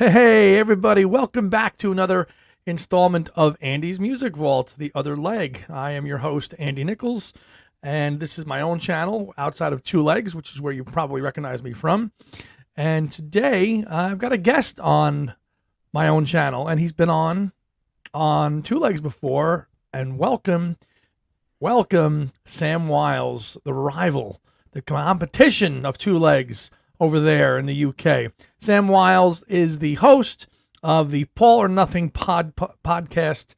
Hey, everybody, welcome back to another installment of Andy's Music Vault, The Other Leg. I am your host, Andy Nichols, and this is my own channel outside of Two Legs, which is where you probably recognize me from. And today, I've got a guest on my own channel, and he's been on Two Legs before. And welcome, Sam Wiles, the rival, the competition of Two Legs over there in the UK. Sam Wiles is the host of the Paul or Nothing podcast,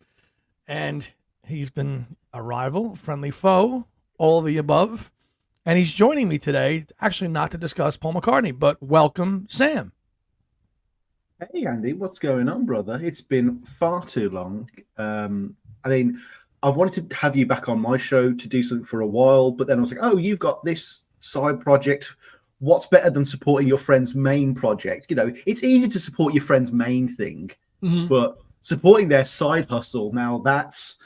and he's been a rival, friendly foe, all of the above. And he's joining me today, actually not to discuss Paul McCartney, but welcome, Sam. Hey Andy, what's going on, brother? It's been far too long. I've wanted to have you back on my show to do something for a while, but then I was like, oh, you've got this side project. What's better than supporting your friend's main project? You know, it's easy to support your friend's main thing, but supporting their side hustle, now that's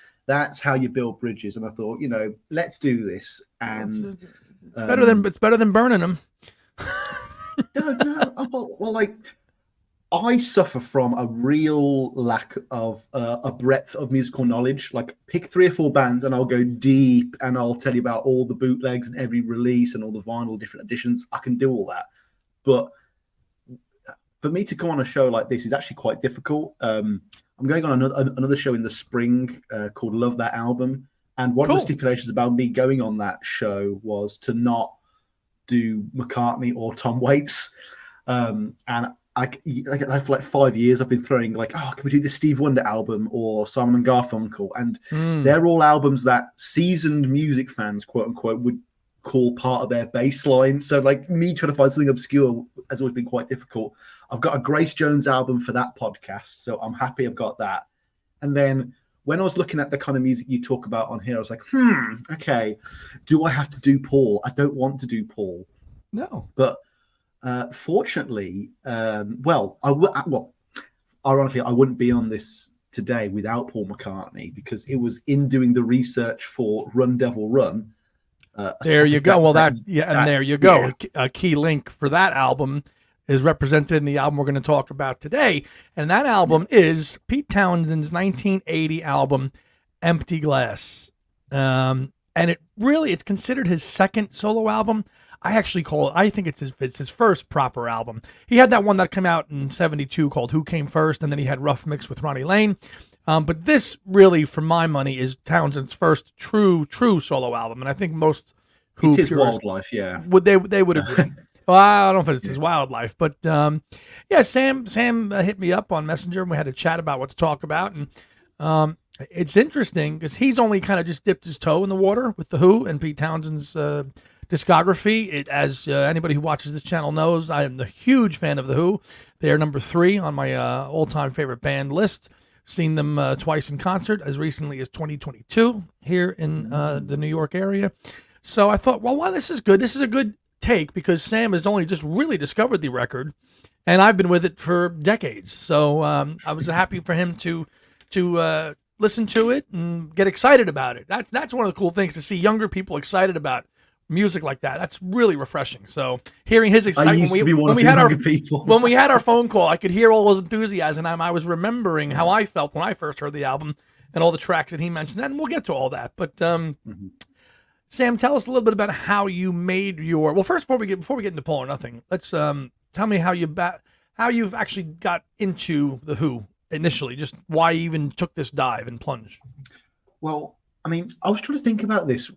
how you build bridges. And I thought, let's do this. And it's better than burning them. I suffer from a real lack of a breadth of musical knowledge. Like, pick 3 or 4 bands and I'll go deep and I'll tell you about all the bootlegs and every release and all the vinyl different editions. I can do all that. But for me to go on a show like this is actually quite difficult. I'm going on another show in the spring called Love That Album. And one of the stipulations about me going on that show was to not do McCartney or Tom Waits. And for like 5 years, I've been throwing can we do the Steve Wonder album or Simon and Garfunkel? And they're all albums that seasoned music fans, quote unquote, would call part of their baseline. So me trying to find something obscure has always been quite difficult. I've got a Grace Jones album for that podcast, so I'm happy I've got that. And then when I was looking at the kind of music you talk about on here, I was like, okay, do I have to do Paul? I don't want to do Paul. No. But fortunately, ironically, I wouldn't be on this today without Paul McCartney, because it was in doing the research for Run Devil Run. There you go. There you go. Yeah. A key link for that album is represented in the album we're going to talk about today. And that album is Pete Townshend's 1980 album, Empty Glass. And it's considered his second solo album. I think it's his first proper album. He had that one that came out in 72 called Who Came First, and then he had Rough Mix with Ronnie Lane. But this really, for my money, is Townshend's first true solo album. And I think most Who it's his Wildlife, yeah. They would agree. Well, I don't know if it's his Wildlife, but Sam hit me up on Messenger, and we had a chat about what to talk about. And it's interesting because he's only kind of just dipped his toe in the water with the Who and Pete Townshend's discography. As anybody who watches this channel knows, I am a huge fan of the Who. They are number 3 on my all-time favorite band list. Seen them twice in concert as recently as 2022 here in the New York area. So I thought, well, this is good. This is a good take because Sam has only just really discovered the record, and I've been with it for decades. So I was happy for him to listen to it and get excited about it. That's one of the cool things, to see younger people excited about music like that. That's really refreshing. So hearing his excitement when we had our phone call, I could hear all his enthusiasm, and I was remembering how I felt when I first heard the album and all the tracks that he mentioned. And we'll get to all that. But Sam, tell us a little bit about how you made your. Well, first, before we get into Paul or Nothing, let's tell me how you've actually got into the Who initially. Just why you even took this dive and plunge. Well, I was trying to think about this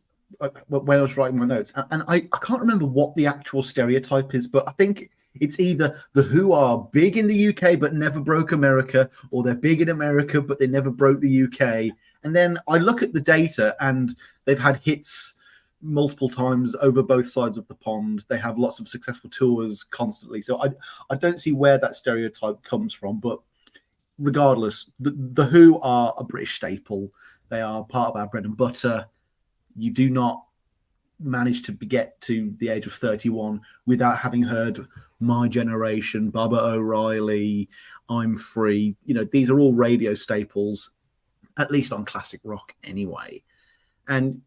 when I was writing my notes, and I can't remember what the actual stereotype is, but I think it's either the Who are big in the UK but never broke America, or they're big in America but they never broke the UK. And then I look at the data, and they've had hits multiple times over both sides of the pond. They have lots of successful tours constantly. So I don't see where that stereotype comes from, but regardless, the Who are a British staple. They are part of our bread and butter. You do not manage to get to the age of 31 without having heard My Generation, Baba O'Reilly, I'm Free. These are all radio staples, at least on classic rock anyway. And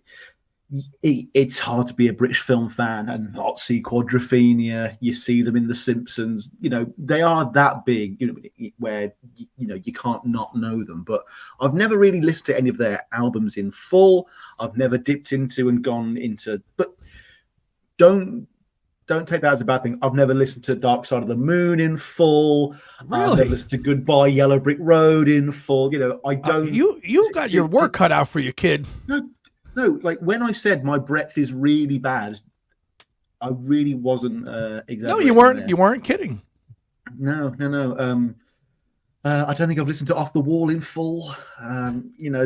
it's hard to be a British film fan and not see Quadrophenia. You see them in The Simpsons. They are that big. Where you can't not know them. But I've never really listened to any of their albums in full. I've never dipped into and gone into. But don't take that as a bad thing. I've never listened to Dark Side of the Moon in full. Really? I've never listened to Goodbye Yellow Brick Road in full. I don't. You got your work cut out for you, kid. No, like when I said my breadth is really bad, I really wasn't exaggerating. No, you weren't. There. You weren't kidding. No. I don't think I've listened to Off the Wall in full.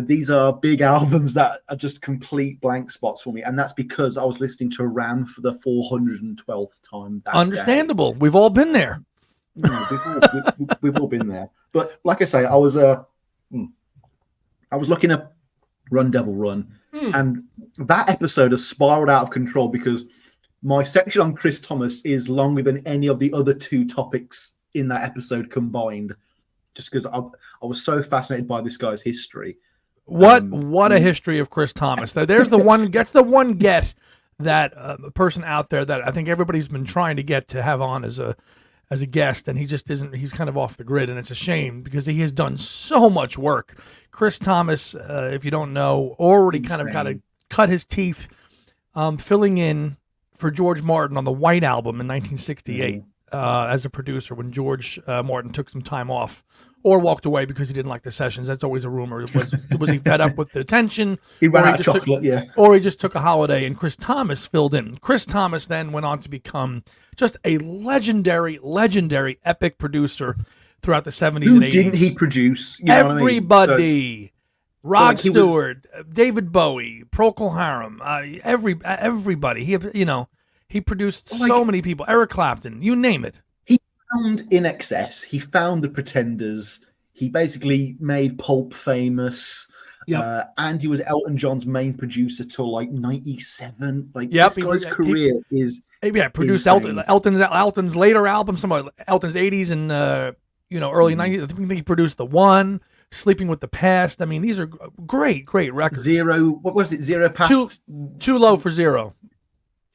These are big albums that are just complete blank spots for me, and that's because I was listening to Ram for the 412th time. Understandable. Day. We've all been there. We've all been there. But like I say, I was looking at Run Devil Run, and that episode has spiraled out of control because my section on Chris Thomas is longer than any of the other two topics in that episode combined, just because I was so fascinated by this guy's history. What a history of Chris Thomas. There's the one that a person out there that I think everybody's been trying to get to have on as a guest, and he just isn't. He's kind of off the grid, and it's a shame because he has done so much work. Chris Thomas, if you don't know, already kind of got to cut his teeth filling in for George Martin on the White Album in 1968 as a producer when George Martin took some time off or walked away because he didn't like the sessions. That's always a rumor. Was he fed up with the tension? He ran out of chocolate, Or he just took a holiday, and Chris Thomas filled in. Chris Thomas then went on to become just a legendary epic producer throughout the 70s and 80s. Who didn't he produce? Everybody. Rod Stewart, David Bowie, Procol Harum, everybody. He produced so many people. Eric Clapton, you name it. He found In Excess. He found The Pretenders. He basically made Pulp famous. Yep. And he was Elton John's main producer till like 97. This guy's career is produced insane. Elton's later album, some of Elton's 80s and early 90s. I think he produced The One, Sleeping with the Past. I mean, these are great records. What was it? Zero Past? Too Low for Zero.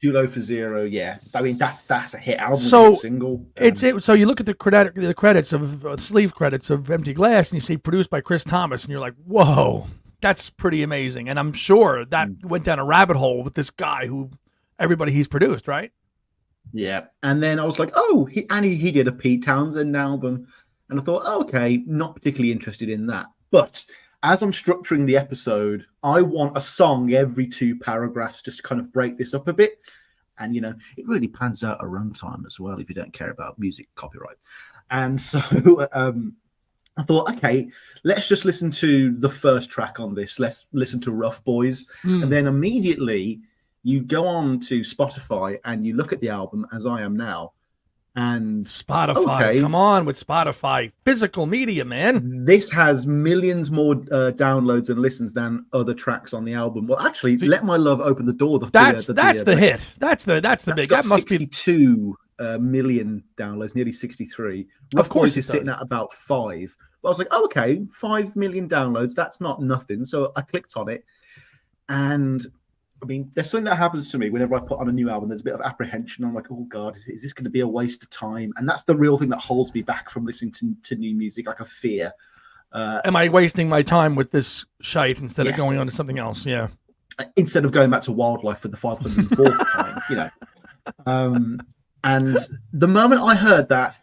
Too Low for Zero, yeah. I mean, that's a hit album, so single. So you look at the credits of sleeve credits of Empty Glass, and you see produced by Chris Thomas, and you're like, whoa, that's pretty amazing. And I'm sure that went down a rabbit hole with this guy who everybody he's produced, right? Yeah. And then I was like, he did a Pete Townshend album. And I thought, okay, not particularly interested in that. But as I'm structuring the episode, I want a song every 2 paragraphs just to kind of break this up a bit. And, it really pans out a runtime as well if you don't care about music copyright. And so I thought, okay, let's just listen to the first track on this. Let's listen to Rough Boys. And then immediately you go on to Spotify and you look at the album, as I am now. And Spotify, come on with Spotify, physical media, man. This has millions more downloads and listens than other tracks on the album. Well, actually, Let My Love Open the Door. That's the hit. That's the big. That must 62 million downloads, nearly 63. Rough Boys is sitting at about 5. But I was like, okay, 5 million downloads. That's not nothing. So I clicked on it, and I mean, there's something that happens to me whenever I put on a new album. There's a bit of apprehension. I'm like, oh, God, is this going to be a waste of time? And that's the real thing that holds me back from listening to new music, like a fear. Am I wasting my time with this shite instead of going on to something else? Yeah. Instead of going back to Wildlife for the 504th time, And the moment I heard that,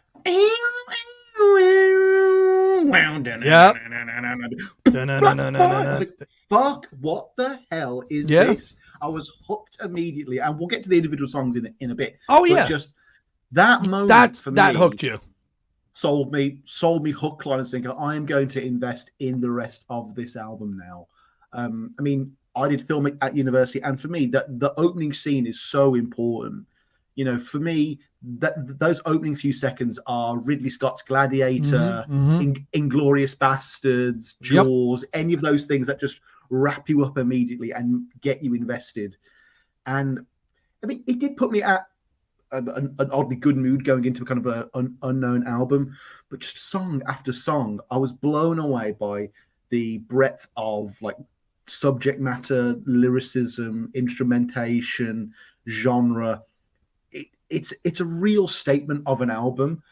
fuck, what the hell is this? I was hooked immediately, and we'll get to the individual songs in a bit. Oh yeah, but just that moment for me, that hooked you, sold me hook, line, and sinker. I am going to invest in the rest of this album now. I mean, I did film at university, and for me, the opening scene is so important. For me, those opening few seconds are Ridley Scott's Gladiator, Inglourious Bastards, Jaws, any of those things that just wrap you up immediately and get you invested. And I mean, it did put me at an oddly good mood going into kind of an unknown album, but just song after song, I was blown away by the breadth of subject matter, lyricism, instrumentation, genre. It's a real statement of an album.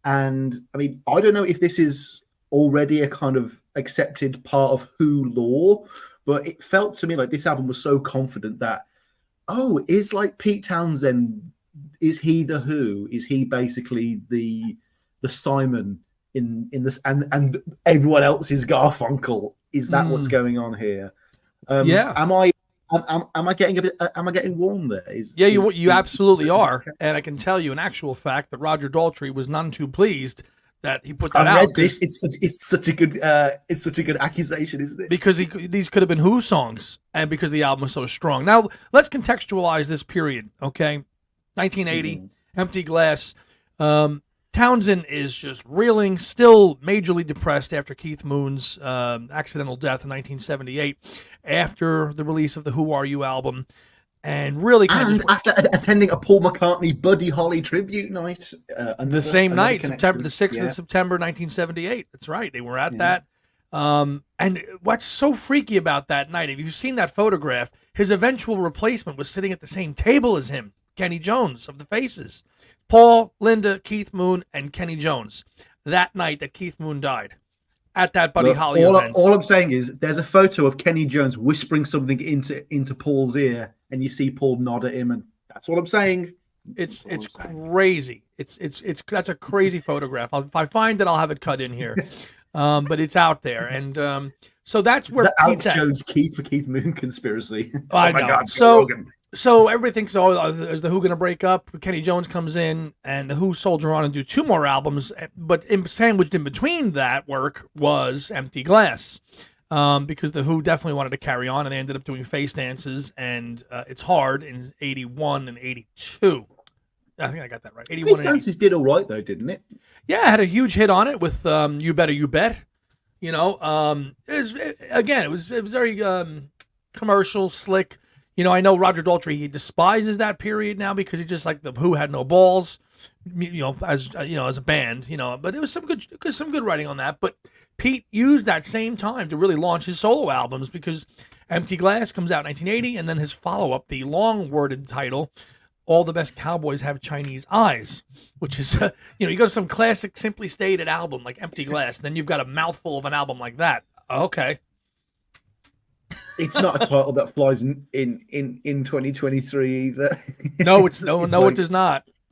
And I mean, I don't know if this is already a kind of accepted part of Who lore, but it felt to me like this album was so confident that, is like Pete Townshend, is he the Who? Is he basically the Simon in this, and everyone else is Garfunkel? Is that what's going on here? Am I getting a bit? Am I getting warm there? You absolutely are, and I can tell you an actual fact that Roger Daltrey was none too pleased that he put that out. I read this. It's such a good accusation, isn't it? Because these could have been Who songs, and because the album was so strong. Now let's contextualize this period. Okay, 1980, Empty Glass. Townshend is just reeling, still majorly depressed after Keith Moon's accidental death in 1978, after the release of the Who Are You album, and really after attending a Paul McCartney Buddy Holly tribute night. The same night, September the 6th of September 1978. That's right, they were at that. And what's so freaky about that night, if you've seen that photograph, his eventual replacement was sitting at the same table as him, Kenny Jones of the Faces. Paul, Linda, Keith Moon, and Kenny Jones. That night that Keith Moon died at that Buddy Holly event. All I'm saying is there's a photo of Kenny Jones whispering something into Paul's ear, and you see Paul nod at him, and that's what I'm saying. It's crazy. That's a crazy photograph. If I find it, I'll have it cut in here. But it's out there, and so that's where the Alex Jones Keith for Keith Moon conspiracy. I know. God, so everybody thinks, is the Who going to break up? Kenny Jones comes in, and the Who soldier on and do 2 more albums. But sandwiched in between that work was Empty Glass, because the Who definitely wanted to carry on, and they ended up doing Face Dances and It's Hard in 81 and 82. I think I got that right. 81 Face Dances did all right, though, didn't it? Yeah, it had a huge hit on it with You Better You Bet. You know, it was very commercial, slick. You know, I know Roger Daltrey, he despises that period now because he just like the Who had no balls, as a band, but it was some good writing on that. But Pete used that same time to really launch his solo albums, because Empty Glass comes out in 1980, and then his follow-up, the long-worded title, All the Best Cowboys Have Chinese Eyes, which is, you go to some classic Simply Stated album like Empty Glass, and then you've got a mouthful of an album like that. Okay. It's not a title that flies in 2023 either. No, it does not.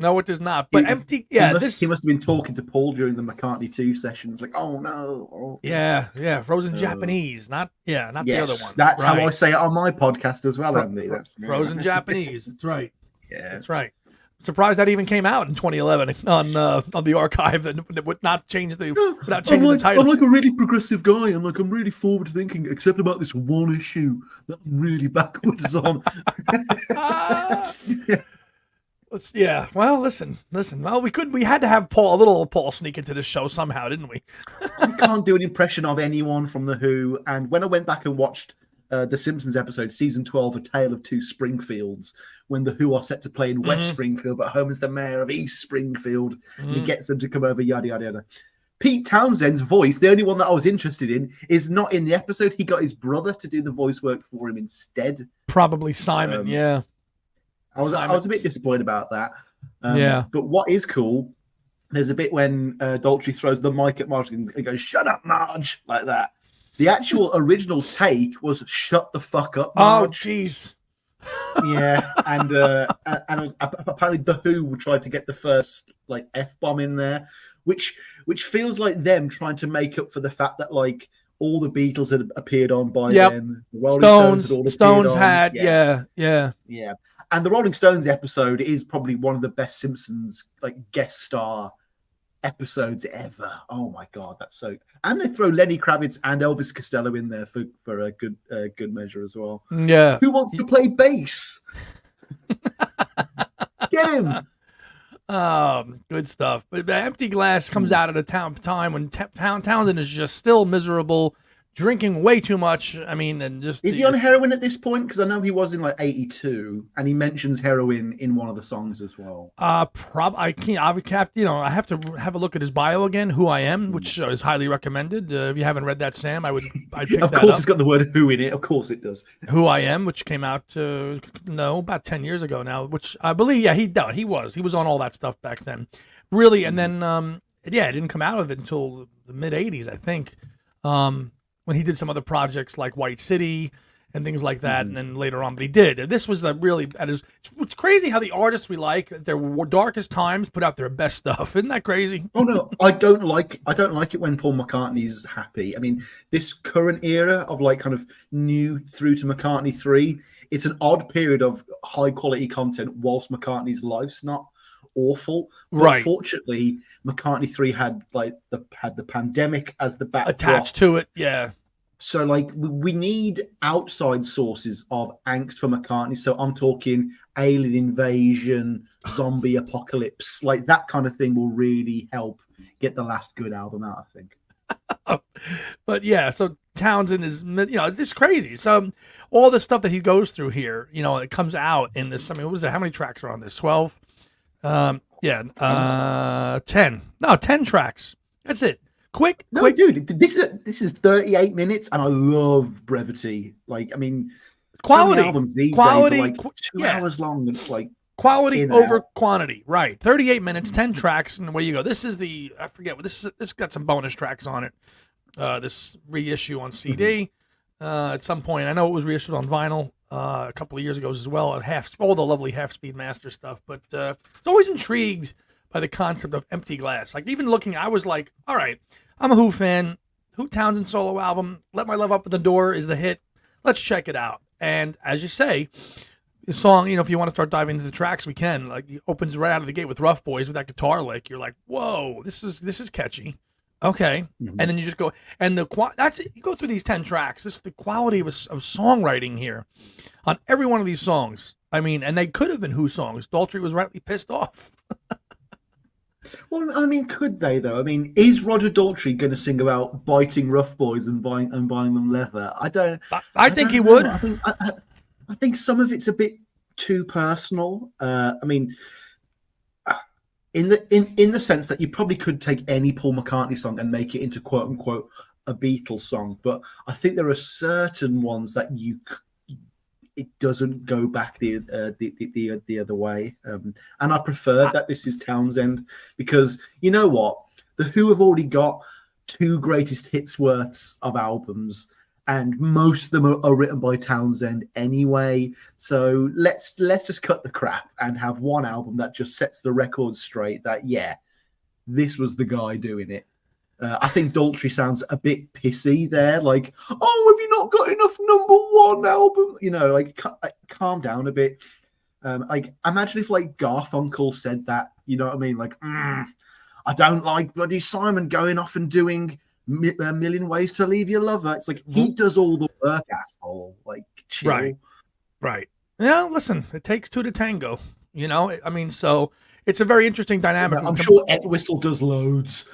No, it does not. But Empty, he must have been talking to Paul during the McCartney 2 sessions, like, oh no. Yeah, Frozen Japanese, not the other one. That's right. How I say it on my podcast as well, Andy. That's Frozen Japanese. That's right. Yeah, that's right. Surprised that even came out in 2011 on the archive that would not change the title. I'm like a really progressive guy. I'm really forward thinking, except about this one issue that I'm really backwards on. Yeah. Well, listen. Well, we had to have a little Paul sneak into the show somehow, didn't we? I can't do an impression of anyone from the Who. And when I went back and watched the Simpsons episode, season 12, A Tale of Two Springfields, when the Who are set to play in West Springfield, but Homer's the mayor of East Springfield, and he gets them to come over, yada, yada, yada. Pete Townshend's voice, the only one that I was interested in, is not in the episode. He got his brother to do the voice work for him instead. Probably Simon, yeah. I was a bit disappointed about that. Yeah. But what is cool, there's a bit when Daltrey throws the mic at Marge and goes, "Shut up, Marge," like that. The actual original take was "Shut the fuck up, Marge." Oh, jeez. Yeah, and apparently the Who tried to get the first like F-bomb in there, which feels like them trying to make up for the fact that like all the Beatles had appeared on by then. The Rolling Stones had yeah. And the Rolling Stones episode is probably one of the best Simpsons like guest star episodes ever. Oh my god, that's so. And they throw Lenny Kravitz and Elvis Costello in there for a good measure as well. Yeah. Who wants to play bass? Get him. Good stuff. But Empty Glass comes out at a time when Townsend is just still miserable, drinking way too much. I mean, and just is he on heroin at this point? Because I know he was in like '82, and he mentions heroin in one of the songs as well. I can't. I have to have a look at his bio again. Who I Am, which is highly recommended. If you haven't read that, Sam, I'd pick Of that course, up. it's got the word "who" in it. Of course, it does. Who I Am, which came out about 10 years ago now. Which I believe, he was on all that stuff back then, really. And then it didn't come out of it until the mid '80s, I think. When he did some other projects like White City and things like that, and then later on, but he did. This was it's crazy how the artists we like at their darkest times put out their best stuff. Isn't that crazy? Oh no, I don't like it when Paul McCartney's happy. I mean, this current era of like kind of new through to McCartney 3, it's an odd period of high quality content whilst McCartney's life's not awful. But right. Fortunately, McCartney 3 had the pandemic as the backdrop attached to it. Yeah. So like we need outside sources of angst for McCartney. So I'm talking alien invasion, zombie apocalypse, like that kind of thing will really help get the last good album out, I think. But yeah, so Townshend is, it's crazy. So all the stuff that he goes through here, it comes out in this. I mean, what was it? How many tracks are on this? 12? 10. No, 10 tracks. That's it. Quick. Dude, this is 38 minutes, and I love brevity. Like, I mean, quality so many albums these days are like 2 hours long. And it's like quality over quantity, right? 38 minutes, 10 tracks, and away you go. This is I forget what this is. This got some bonus tracks on it. This reissue on CD at some point. I know it was reissued on vinyl a couple of years ago as well. All the lovely half-speed master stuff, but I was always intrigued by the concept of empty glass. Like even looking, I was like, all right, I'm a Who fan. Who Townshend solo album, Let My Love Up at the Door is the hit. Let's check it out. And as you say, the song, if you want to start diving into the tracks, we can. Like it opens right out of the gate with Rough Boys with that guitar lick. You're like, whoa, this is catchy. Okay. Mm-hmm. And then you just go, and you go through these 10 tracks. This is the quality of songwriting here on every one of these songs. I mean, and they could have been Who songs. Daltrey was rightly pissed off. Well, I mean, could they though? I mean, is Roger Daltrey going to sing about biting Rough Boys and buying them leather? I think he would. I think some of it's a bit too personal. I mean, in the sense that you probably could take any Paul McCartney song and make it into quote unquote a Beatles song, but I think there are certain ones that it doesn't go back the other way, and I prefer that this is Townshend because you know what, the Who have already got 2 greatest hits worths of albums, and most of them are written by Townshend anyway. So let's just cut the crap and have one album that just sets the record straight. That this was the guy doing it. I think Daltrey sounds a bit pissy there, like, oh, have you not got enough #1 album? Like calm down a bit. Like imagine if like Garfunkel said that, you know what I mean? Like, I don't like bloody Simon going off and doing A Million Ways to Leave Your Lover. It's like he does all the work, asshole. Like, chill. Right. Yeah, listen, it takes 2 to tango. I mean, so it's a very interesting dynamic. I'm sure Entwistle does loads.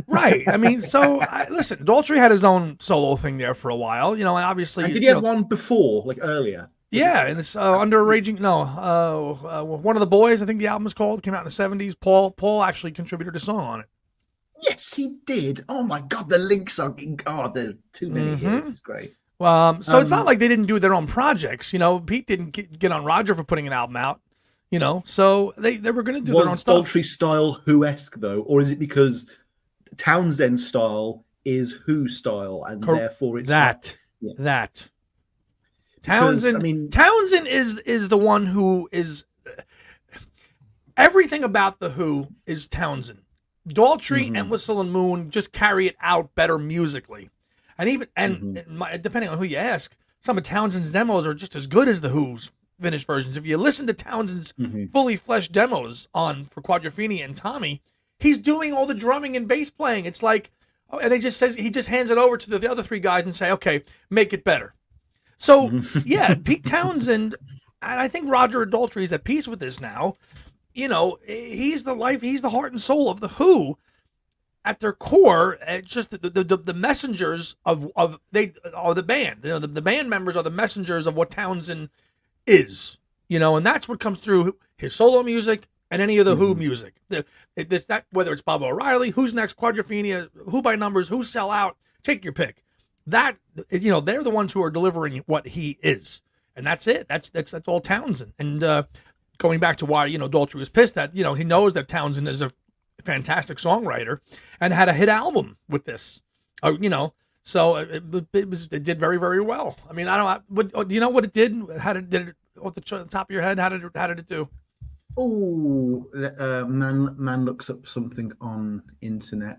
Right. I mean, so listen, Daltrey had his own solo thing there for a while, and obviously. And did he have one before, like earlier? Yeah, and this Under Raging. No, One of the Boys, I think the album is called, came out in the 70s. Paul actually contributed a song on it. Yes, he did. Oh my God, the links are. Oh, there are too many here. This is great. So it's not like they didn't do their own projects. Pete didn't get on Roger for putting an album out. So they were going to do their own stuff. Was Daltrey style Who-esque though, or is it because Townshend style is Who style, and therefore it's that. Townshend. Townshend is the one who is everything about the Who is Townshend. Daltrey and Whistle and Moon just carry it out better musically, and even depending on who you ask, some of Townshend's demos are just as good as the Who's finished versions. If you listen to Townshend's fully fleshed demos for Quadrophenia and Tommy, he's doing all the drumming and bass playing. It's like, and he just hands it over to the other 3 guys and say, okay, make it better. So yeah, Pete Townshend, and I think Roger Daltrey is at peace with this now. He's the heart and soul of the Who. at their core, it's just the messengers of they are the band. You know, the band members are the messengers of what Townsend is. You know, and that's what comes through his solo music and any of the Who music. It's that, whether it's Bob O'Reilly, Who's Next, Quadrophenia, Who by Numbers, Who Sell Out, take your pick. That, you know, they're the ones who are delivering what he is, and that's it. That's all Townsend. And going back to why, you know, Daltrey was pissed that, you know, he knows that Townsend is a fantastic songwriter and had a hit album with this, you know. So it did very, very well. I mean, I don't. Do you know what it did? How did it? Off the top of your head, how did it do? Oh, man looks up something on internet.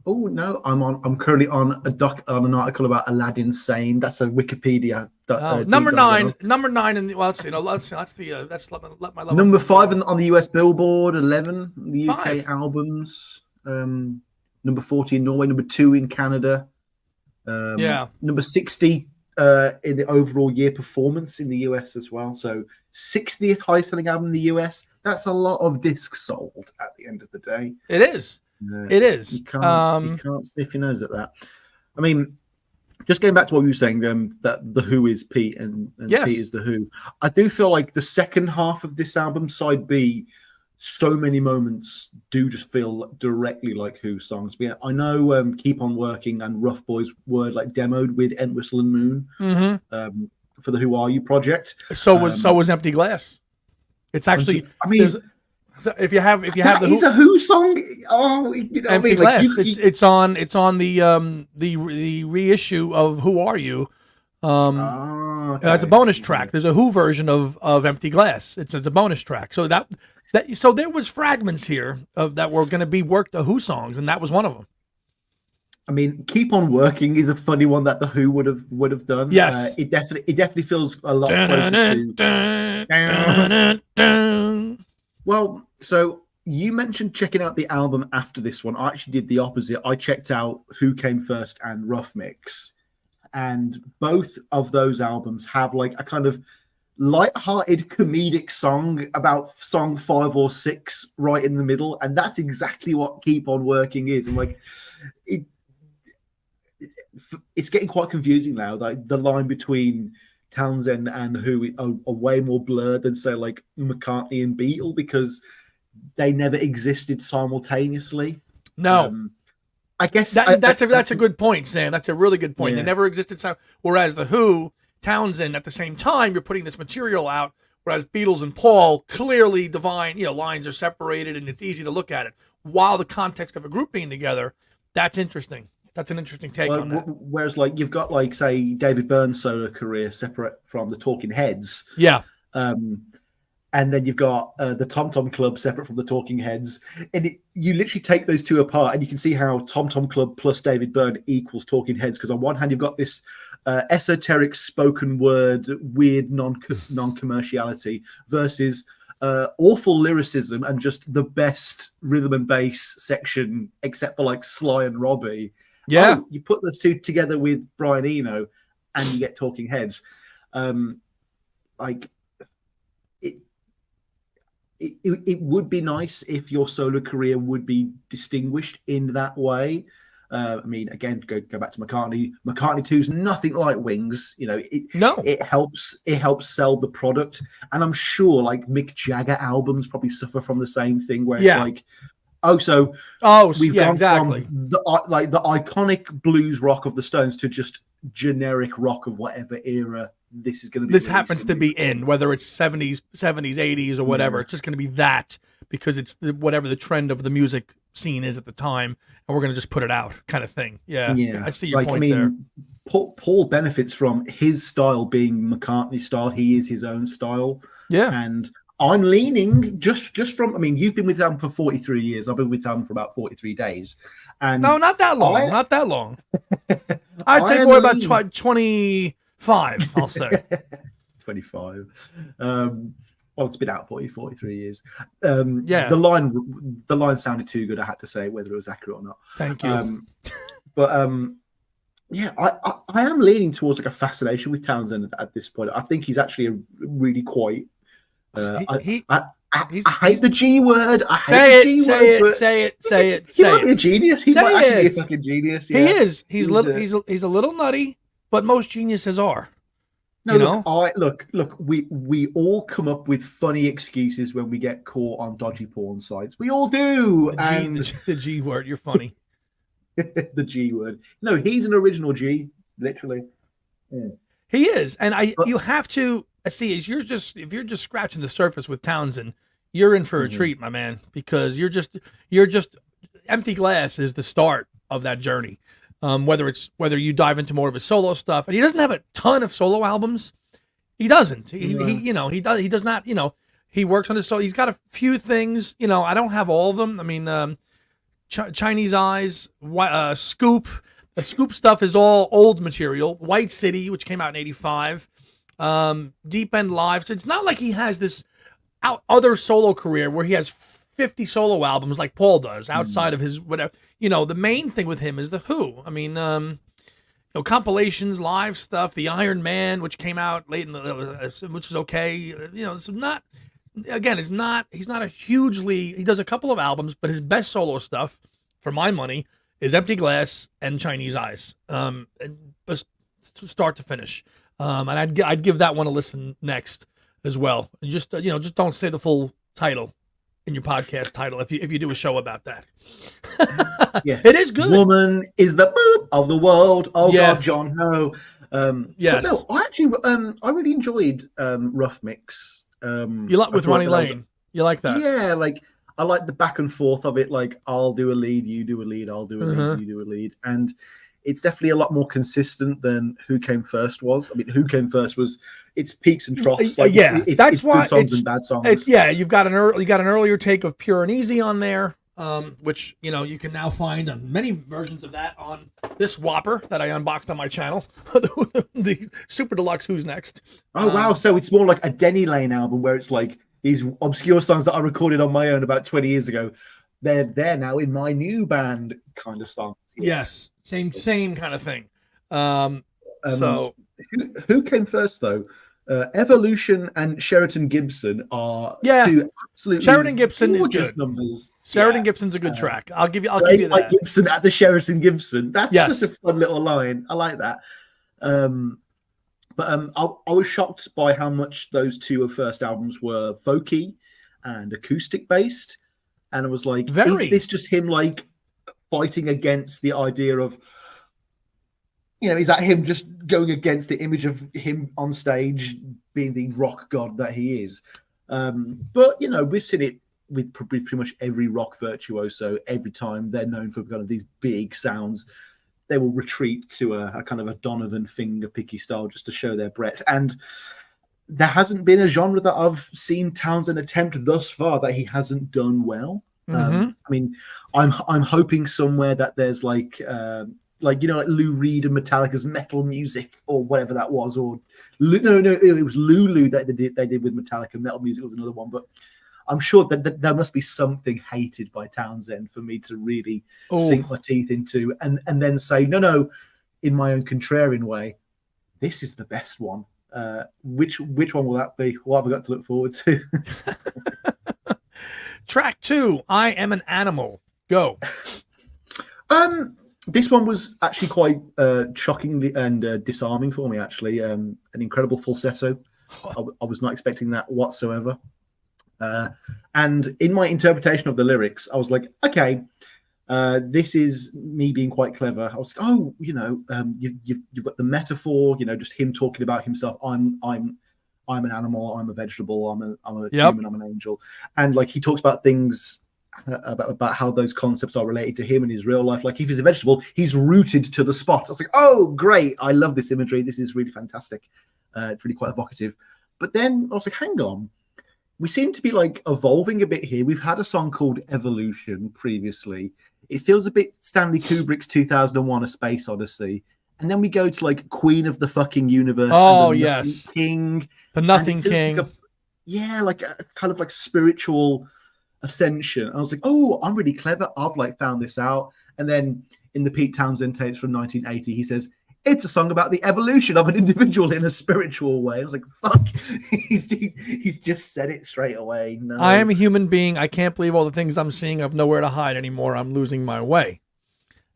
Oh no, I'm currently on an article about Aladdin Sane. That's a Wikipedia. Number nine in the, well, let's see, that's let my number 5 on the US Billboard, 11 the UK 5 albums. Number 40 in Norway, number 2 in Canada. Number 60 in the overall year performance in the US as well. So 60th highest selling album in the US. That's a lot of discs sold at the end of the day. It is. It is. You can't sniff your nose at that. I mean, just going back to what you were saying, that the Who is Pete and yes. Pete is the Who. I do feel like the second half of this album, side B, so many moments do just feel directly like Who songs. But yeah, I know Keep On Working and Rough Boys were like demoed with Ent Whistle and Moon for the Who Are You project. So was Empty Glass. It's actually, I mean, so if you have the Who, a Who song. Oh, you know, Empty Glass. Like it's on the reissue of Who Are You. Okay. It's a bonus track. There's a Who version of Empty Glass. It's a bonus track. So so there was fragments here that were going to be worked to Who songs, and that was one of them. I mean, Keep On Working is a funny one that the Who would have done. Yes, it definitely feels a lot closer to. Well, so you mentioned checking out the album after this one. I actually did the opposite. I checked out Who Came First and Rough Mix, and both of those albums have like a kind of light-hearted comedic song about song 5 or 6 right in the middle, and that's exactly what Keep On Working is. And like it's getting quite confusing now. Like the line between Townsend and Who are way more blurred than say like McCartney and Beatle, because they never existed simultaneously. No. I guess that's a good point, Sam. That's a really good point. Yeah. They never existed. Whereas the Who, Townsend, at the same time, you're putting this material out. Whereas Beatles and Paul, clearly divine, you know, lines are separated and it's easy to look at it. While the context of a group being together, that's interesting. That's an interesting take on that. Whereas, like, you've got, like, say, David Byrne's solo career separate from the Talking Heads. Yeah. And then you've got the Tom Tom Club separate from the Talking Heads. And you literally take those two apart and you can see how Tom Tom Club plus David Byrne equals Talking Heads. Because on one hand, you've got this esoteric spoken word, weird non-commerciality versus awful lyricism and just the best rhythm and bass section, except for like Sly and Robbie. Yeah. You put those two together with Brian Eno and you get Talking Heads. It would be nice if your solo career would be distinguished in that way. I mean, again, go back to McCartney. McCartney 2 is nothing like Wings. You know, it helps sell the product. And I'm sure like Mick Jagger albums probably suffer from the same thing where it's like, we've gone exactly. from the iconic blues rock of the Stones to just generic rock of whatever era this is going to be. This happens to be in, whether it's 70s, 80s, or whatever. It's just going to be that because it's whatever the trend of the music scene is at the time, and we're going to just put it out, kind of thing. Yeah. I see your point there. Paul benefits from his style being McCartney's style. He is his own style. Yeah, and I'm leaning just from. I mean, you've been with them for 43 years. I've been with them for about 43 days. And no, not that long. Not that long. I'd say more about 25. I'll say 25. Well, it's been out 43 years. The line sounded too good. I had to say whether it was accurate or not. Thank you. I am leaning towards like a fascination with Townsend at this point. I think he's actually really quite. I I hate the G word. I hate say the G word. Say it. He might be a genius. He might actually be a fucking genius. Yeah. He is. He's a little nutty, but most geniuses are. No, look. We all come up with funny excuses when we get caught on dodgy porn sites. We all do. The G word. You're funny. The G word. No, he's an original G, literally. Yeah. He is, and you have to see. If you're just scratching the surface with Townsend, you're in for a treat, my man, because you're just Empty Glass is the start of that journey. Whether you dive into more of his solo stuff, and he doesn't have a ton of solo albums. He doesn't. He does not. He works on his solo. He's got a few things. I don't have all of them. I mean, Chinese Eyes, Scoop. The Scoop stuff is all old material. White City, which came out in '85. Deep End Live. So it's not like he has this other solo career where he has 50 solo albums like Paul does outside of his whatever. The main thing with him is the Who. I mean, compilations, live stuff, the Iron Man, which came out late which is okay. It's not. Again, he's not a hugely. He does a couple of albums, but his best solo stuff, for my money, is Empty Glass and Chinese Eyes, and start to finish. And I'd give that one a listen next as well. And just don't say the full title in your podcast title if you do a show about that. Yes. It is good. Woman is the boop of the world. Oh yeah. God, John Ho. Yes. No, I really enjoyed Rough Mix. You like with Ronnie Lane? You like that? Yeah, I like the back and forth of it. Like, I'll do a lead, you do a lead, I'll do a lead, you do a lead, and it's definitely a lot more consistent than Who Came First was. I mean, Who Came First was it's peaks and troughs. Like, that's why good songs and bad songs. You've got an earlier take of Pure and Easy on there, which you can now find on many versions of that on this Whopper that I unboxed on my channel, the Super Deluxe Who's Next. Oh wow! So it's more like a Denny Lane album where it's like these obscure songs that I recorded on my own about 20 years ago. They're now in my new band kind of songs. Yes, same kind of thing. So who came first though? Evolution and Sheraton Gibson are two absolutely Sheridan Gibson is good. Numbers. Sheridan Gibson's a good track. I'll give you that. Like Gibson at the Sheraton Gibson. That's such a fun little line. I like that. But I was shocked by how much those two of first albums were folky and acoustic based, and I was like, is this just him like fighting against the idea of, is that him just going against the image of him on stage being the rock god that he is? But we've seen it with pretty much every rock virtuoso. Every time they're known for kind of these big sounds, they will retreat to a kind of a Donovan finger picky style just to show their breadth. And there hasn't been a genre that I've seen Townsend attempt thus far that he hasn't done well. I mean, I'm hoping somewhere that there's like Lou Reed and Metallica's Metal Music or whatever that was, or it was Lulu that they did with Metallica. Metal Music was another one, but I'm sure that there must be something hated by Townsend for me to really sink my teeth into and then say, no, in my own contrarian way, this is the best one. Which one will that be? What have I got to look forward to? Track 2, I Am an Animal. Go. This one was actually quite shocking and disarming for me, actually. An incredible falsetto. I was not expecting that whatsoever. And in my interpretation of the lyrics, I was like, okay, this is me being quite clever. I was like, you've got the metaphor, just him talking about himself. I'm an animal. I'm a vegetable. I'm a human. I'm an angel. And like he talks about things about how those concepts are related to him in his real life. Like if he's a vegetable, he's rooted to the spot. I was like, oh, great. I love this imagery. This is really fantastic. It's really quite evocative. But then I was like, hang on. We seem to be like evolving a bit here. We've had a song called Evolution previously. It feels a bit Stanley Kubrick's 2001: A Space Odyssey. And then we go to like Queen of the fucking Universe. Oh, and the yes. King. The Nothing King. Like a kind of like spiritual ascension. And I was like, oh, I'm really clever. I've like found this out. And then in the Pete Townshend tapes from 1980, he says, it's a song about the evolution of an individual in a spiritual way. I was like, fuck, he's just said it straight away. No. I am a human being. I can't believe all the things I'm seeing. I've nowhere to hide anymore. I'm losing my way.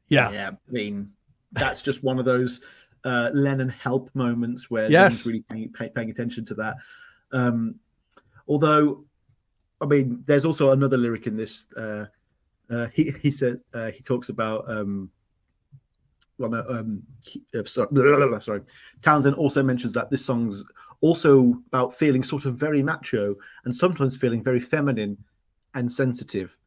Yeah. I mean, that's just one of those Lennon help moments where yes. no one's really paying attention to that. Although, I mean, there's also another lyric in this. He says he talks about. Sorry. Townshend also mentions that this song's also about feeling sort of very macho and sometimes feeling very feminine and sensitive.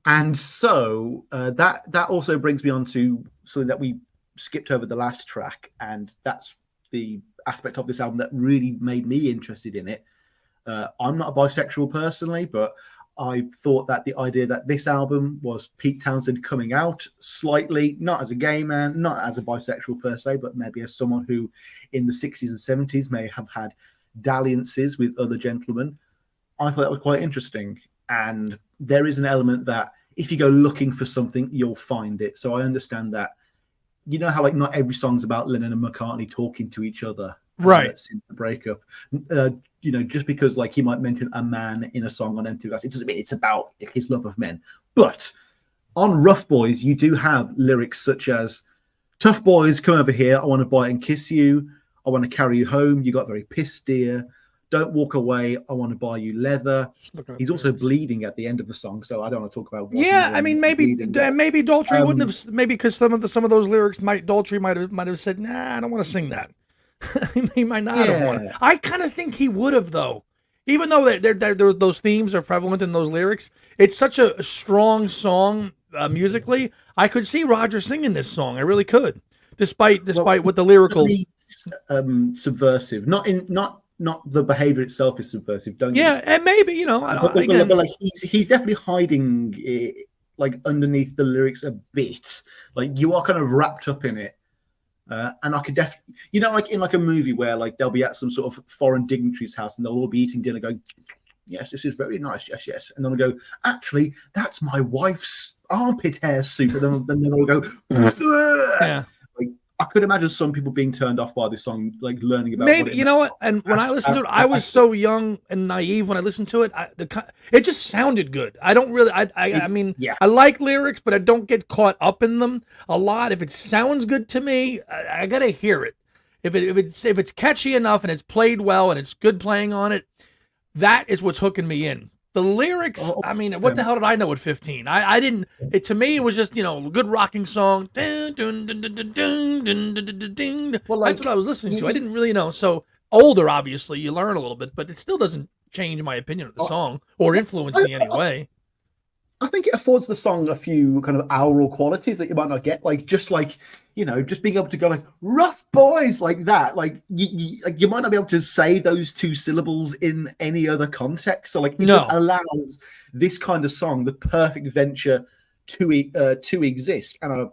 And so that also brings me on to something that we skipped over the last track, and that's the aspect of this album that really made me interested in it. I'm not a bisexual personally, but I thought that the idea that this album was Pete Townshend coming out slightly, not as a gay man, not as a bisexual per se, but maybe as someone who in the 60s and 70s may have had dalliances with other gentlemen. I thought that was quite interesting. And there is an element that if you go looking for something, you'll find it. So I understand that. You know how like not every song's about Lennon and McCartney talking to each other, right? Since the breakup. You know, just because like he might mention a man in a song on Empty Glass, it doesn't mean it's about his love of men. But on Rough Boys, you do have lyrics such as "Tough boys, come over here. I want to bite and kiss you. I want to carry you home. You got very pissed, dear. Don't walk away. I want to buy you leather." He's also bleeding at the end of the song, so I don't want to talk about. Yeah, I mean, maybe Daltrey wouldn't have. Maybe because some of those lyrics Daltrey might have said, "Nah, I don't want to sing that." He might not have won. I kind of think he would have, though. Even though those themes are prevalent in those lyrics, it's such a strong song musically. I could see Roger singing this song. I really could, despite what the lyrical subversive. Not the behavior itself is subversive. Don't yeah, and maybe but like he's definitely hiding it, like underneath the lyrics a bit. Like you are kind of wrapped up in it. And I could definitely, like in like a movie where like they'll be at some sort of foreign dignitary's house and they'll all be eating dinner going, "Yes, this is very nice. Yes, yes." And then they'll go, "Actually, that's my wife's armpit hair soup." And then they'll go, yeah. Like I could imagine some people being turned off by this song, like learning about maybe you know what. And when I listened to it, I was so young and naive when I listened to it. It just sounded good. I don't really. I mean, I like lyrics, but I don't get caught up in them a lot. If it sounds good to me, I gotta hear it. If it's catchy enough and it's played well and it's good playing on it, that is what's hooking me in. The lyrics, I mean, what the hell did I know at 15? I didn't. To me, it was just a good rocking song. Well, that's what I was listening to. I didn't really know. So older, obviously, you learn a little bit, but it still doesn't change my opinion of the song or influence me in any way. I think it affords the song a few kind of aural qualities that you might not get, just being able to go like "rough boys" like that. Like you might not be able to say those two syllables in any other context. So it just allows this kind of song the perfect venture to exist, and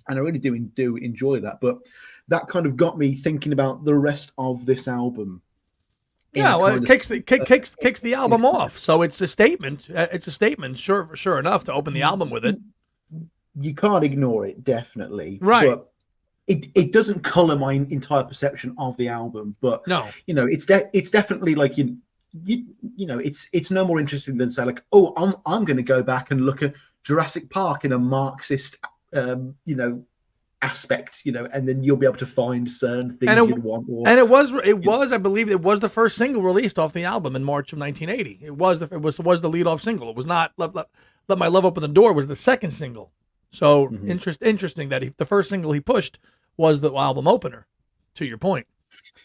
I really do enjoy that. But that kind of got me thinking about the rest of this album. Yeah, well, it kicks the album off, so it's a statement. It's a statement, sure enough, to open the album with it. You can't ignore it, definitely. Right. But it doesn't color my entire perception of the album. But no, it's definitely like it's no more interesting than say like, oh, I'm going to go back and look at Jurassic Park in a Marxist aspect, and then you'll be able to find certain things you'd want. And it was, I believe, it was the first single released off the album in March of 1980. It was the lead-off single. It was not "Let My Love Open the Door" was the second single. So interesting that the first single he pushed was the album opener. To your point.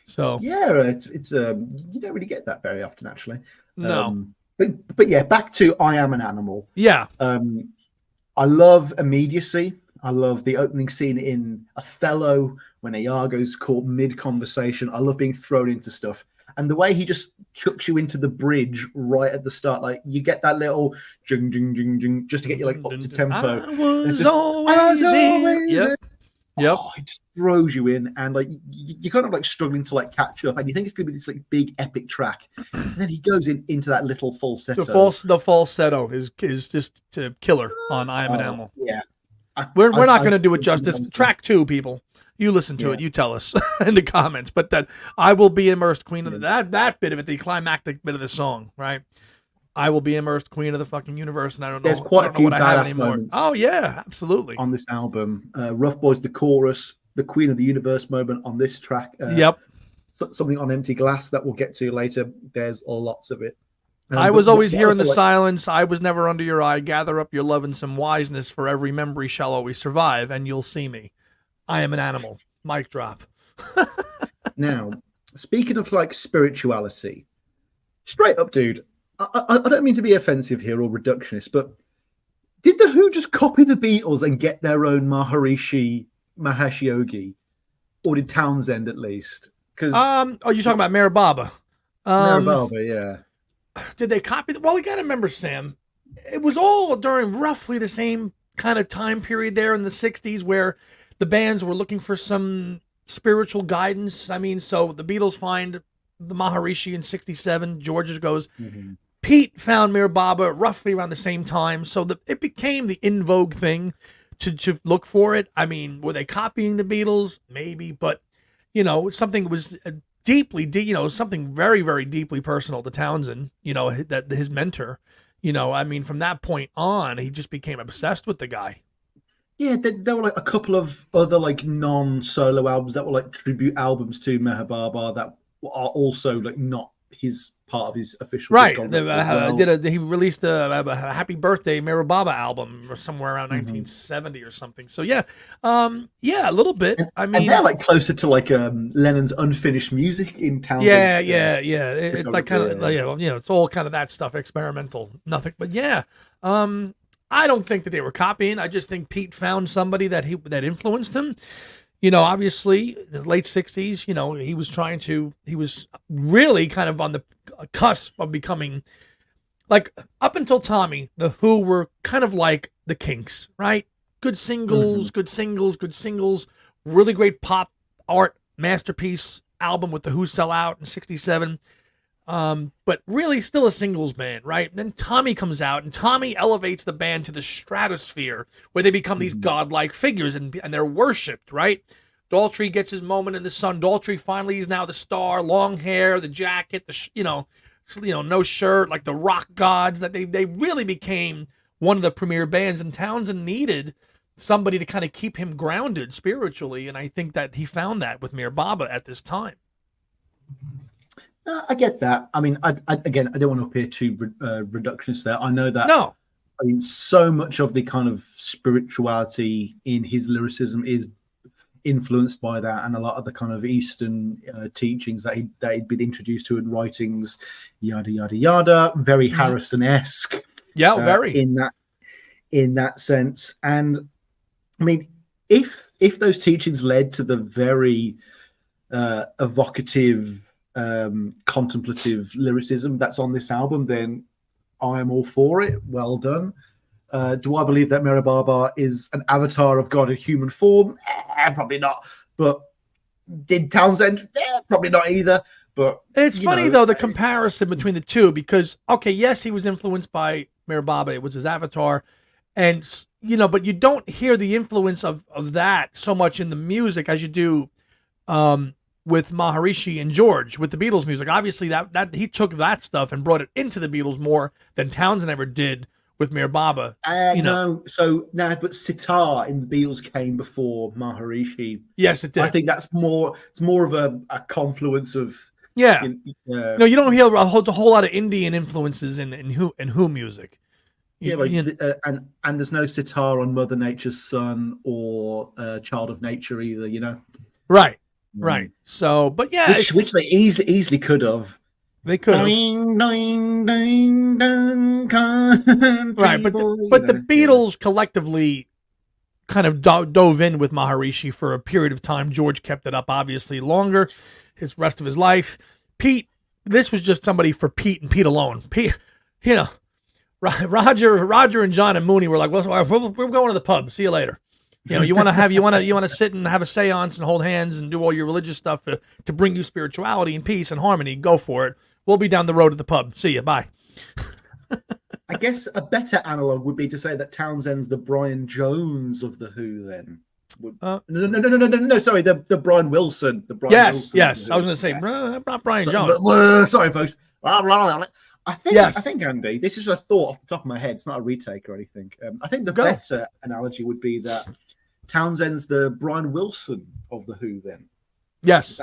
So yeah, it's you don't really get that very often, actually. No, but yeah, back to "I Am an Animal." Yeah, I love immediacy. I love the opening scene in Othello when Iago's caught mid-conversation. I love being thrown into stuff. And the way he just chucks you into the bridge right at the start, like you get that little jing, jing, jing, jing, just to get you like up to tempo. I was always Yep. Oh, it just throws you in, and like you're kind of like struggling to like catch up, and you think it's going to be this like big epic track, and then he goes into that little falsetto. The falsetto is just killer on "I Am an Animal." Yeah. We're not going to do it justice. Track 2, people. You listen to it. You tell us in the comments. But that I will be immersed, Queen of the, that bit of it, the climactic bit of the song, right? I will be immersed, Queen of the fucking universe, and I don't know. There's quite a few what I have badass anymore. moments. Oh yeah, absolutely. On this album, Rough Boys, the chorus, the Queen of the Universe moment on this track. Yep. Something on Empty Glass that we'll get to later. There's lots of it. I was always here in the silence. I was never under your eye. Gather up your love and some wiseness, for every memory shall always survive, and you'll see me. I am an animal. Mic drop. Now, speaking of like spirituality, straight up, dude, I don't mean to be offensive here or reductionist, but did the Who just copy the Beatles and get their own Mahesh Yogi, or did Townshend at least? Because oh, you're talking about Meher Baba. Meher Baba, yeah. Did they copy? Well, you got to remember, Sam, it was all during roughly the same kind of time period there in the 60s where the bands were looking for some spiritual guidance. I mean, so the Beatles find the Maharishi in 67. George goes. Mm-hmm. Pete found Meher Baba roughly around the same time. So it became the in vogue thing to look for it. I mean, were they copying the Beatles? Maybe. But, you know, something was deeply, something very, very deeply personal to Townshend, that his mentor, I mean, from that point on, he just became obsessed with the guy. Yeah, there were like a couple of other like non-solo albums that were like tribute albums to Meher Baba that are also like not his part of his official right. Well. He released a Happy Birthday Meher Baba album or somewhere around 1970 or something. So yeah, a little bit. And they're like closer to like Lennon's unfinished music in Townshend. Yeah. It's like kind of it's all kind of that stuff, experimental, nothing. But yeah, I don't think that they were copying. I just think Pete found somebody that influenced him. Obviously, in the late 60s, he was really kind of on the cusp of becoming, like, up until Tommy, the Who were kind of like the Kinks, right? Good singles, really great pop art masterpiece album with the Who Sell Out in 67. But really still a singles band, right? And then Tommy comes out, and Tommy elevates the band to the stratosphere where they become these godlike figures and they're worshipped, right? Daltrey gets his moment in the sun. Daltrey finally is now the star, long hair, the jacket, no shirt, like the rock gods. That they really became one of the premier bands, and Townshend needed somebody to kind of keep him grounded spiritually, and I think that he found that with Meher Baba at this time. I get that. I mean, I don't want to appear too reductionist there. I know that. No. I mean, so much of the kind of spirituality in his lyricism is influenced by that, and a lot of the kind of Eastern teachings that he'd been introduced to in writings, yada yada yada. Very Harrison-esque. Yeah, very in that sense. And I mean, if those teachings led to the very evocative, contemplative lyricism that's on this album, then I am all for it. Well done. Do I believe that Meher Baba is an avatar of God in human form? Probably not. But did Townshend? Probably not either. But it's funny though, the comparison between the two, because okay, yes, he was influenced by Meher Baba. It was his avatar, and but you don't hear the influence of that so much in the music as you do with Maharishi and George with the Beatles music. Obviously, that he took that stuff and brought it into the Beatles more than Townshend ever did with Meher Baba. But sitar in the Beatles came before Maharishi. Yes, it did. I think it's more of a confluence of no, you don't hear a whole lot of Indian influences in Who music. And there's no sitar on Mother Nature's Son or Child of Nature either. Right. Right. So, but yeah, which they easily could have. They could have. Right, but the Beatles collectively kind of dove in with Maharishi for a period of time. George kept it up obviously longer, his rest of his life. Pete, this was just somebody for Pete and Pete alone. Pete, Roger and John and Mooney were like, well, we're going to the pub. See you later. You want to sit and have a seance and hold hands and do all your religious stuff to bring you spirituality and peace and harmony. Go for it. We'll be down the road at the pub. See you. Bye. I guess a better analog would be to say that Townshend's the Brian Jones of the Who. Then No. Sorry, the Brian Wilson. The Brian Wilson. Yes. I was going to say not Brian Jones. Sorry, folks. I think, Andy, this is a thought off the top of my head. It's not a retake or anything. I think the better analogy would be that Townsend's the Brian Wilson of the Who. Then, yes,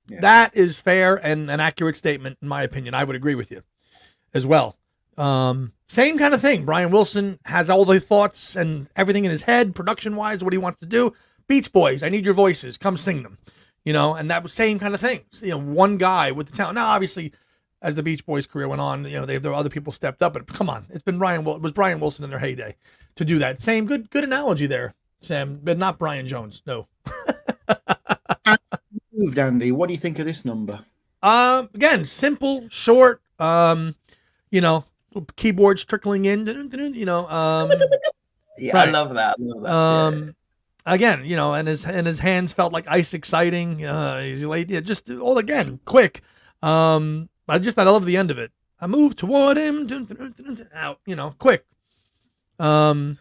that is fair and an accurate statement in my opinion. I would agree with you as well. Same kind of thing. Brian Wilson has all the thoughts and everything in his head, production-wise, what he wants to do. Beach Boys, I need your voices. Come sing them. And that was same kind of thing. One guy with the talent. Now, obviously, as the Beach Boys' career went on, there were other people stepped up. But come on, it was Brian Wilson in their heyday to do that. Same good analogy there, Sam, but not Brian Jones. No. Moved, Andy. What do you think of this number? Again, simple, short. Keyboards trickling in. Yeah, right. I love that. Again, and his hands felt like ice exciting. He's late. Yeah, just all again quick. I love the end of it. I move toward him. Out. Quick. What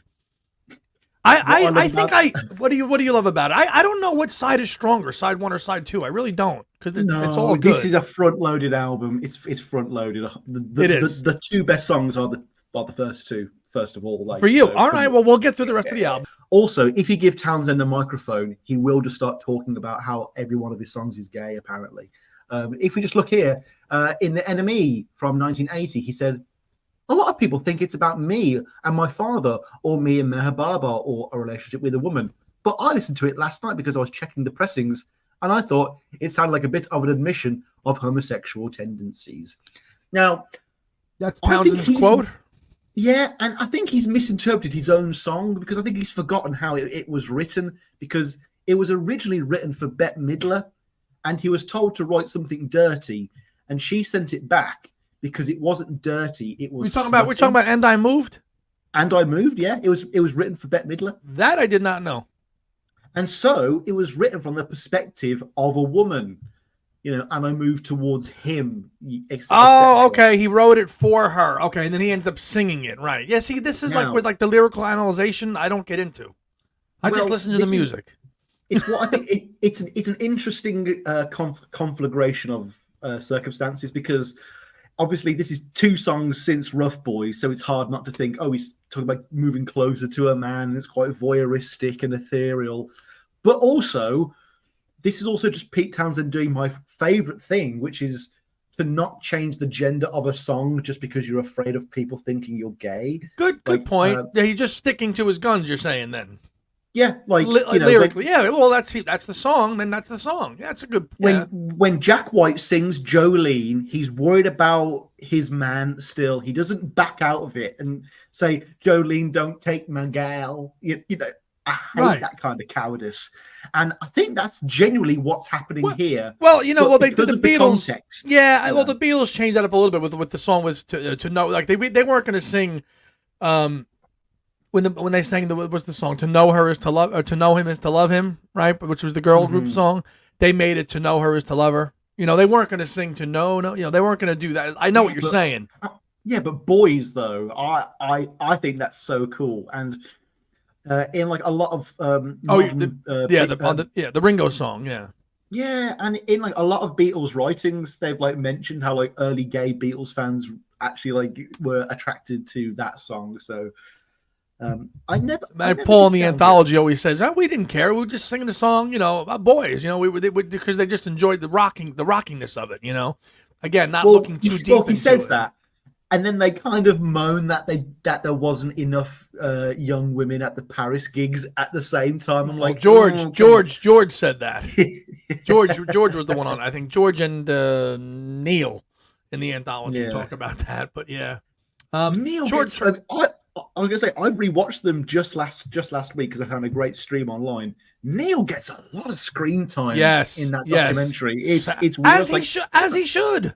do you love about it? I don't know what side is stronger, side one or side two. I really don't, because it's all good. This is a front-loaded album. It's front-loaded. The two best songs are the first two. First of all, for you, all right. Well, we'll get through the rest of the album. Also, if you give Townsend a microphone, he will just start talking about how every one of his songs is gay. Apparently, if we just look here in The Enemy from 1980, he said, "A lot of people think it's about me and my father, or me and Meher Baba, or a relationship with a woman. But I listened to it last night because I was checking the pressings, and I thought it sounded like a bit of an admission of homosexual tendencies." Now, that's Townsend's quote. Yeah, and I think he's misinterpreted his own song, because I think he's forgotten how it was written, because it was originally written for Bette Midler, and he was told to write something dirty, and she sent it back because it wasn't dirty. It was. We're talking about "And I Moved." "And I Moved," yeah. It was written for Bette Midler. That I did not know. And so it was written from the perspective of a woman, and I moved towards him. Okay. He wrote it for her. Okay, and then he ends up singing it, right? Yeah. See, this is with the lyrical analyzation. I don't get into. I just listen to the music. It's what I think. It's an interesting conflagration of circumstances, because obviously this is two songs since Rough Boys, so it's hard not to think, he's talking about moving closer to a man, and it's quite voyeuristic and ethereal. But also, this is also just Pete Townshend doing my favorite thing, which is to not change the gender of a song just because you're afraid of people thinking you're gay. Good point. He's just sticking to his guns, you're saying then. Yeah, lyrically, yeah. Well, that's the song. Then that's the song. Yeah, that's a good. When Jack White sings Jolene, he's worried about his man. Still, he doesn't back out of it and say, "Jolene, don't take my gal." I hate that kind of cowardice, and I think that's genuinely what's happening here. Well, the Beatles. Context, the Beatles changed that up a little bit with the song was to know, like they weren't going to sing. When they sang what's the song? To know her is to love, or to know him is to love him, right? Which was the girl group song. They made it to know her is to love her. They weren't going to sing to know. They weren't going to do that. I know what you're saying. Yeah, but Boys though, I think that's so cool, and in like a lot of the Ringo song, yeah. Yeah, and in like a lot of Beatles writings, they've like mentioned how like early gay Beatles fans actually like were attracted to that song. So. I never Paul in the anthology always says, we didn't care. We were just singing the song, about boys, because they just enjoyed the rockingness of it, Again, not looking too deep. Well, he says that, and then they kind of moan that there wasn't enough young women at the Paris gigs at the same time. I'm like, George said that. George was the one on. I think George and Neil in the anthology talk about that. But yeah, Neil. I was gonna say I've rewatched them just last week because I found a great stream online. Neil gets a lot of screen time in that documentary. It's weird, as he should.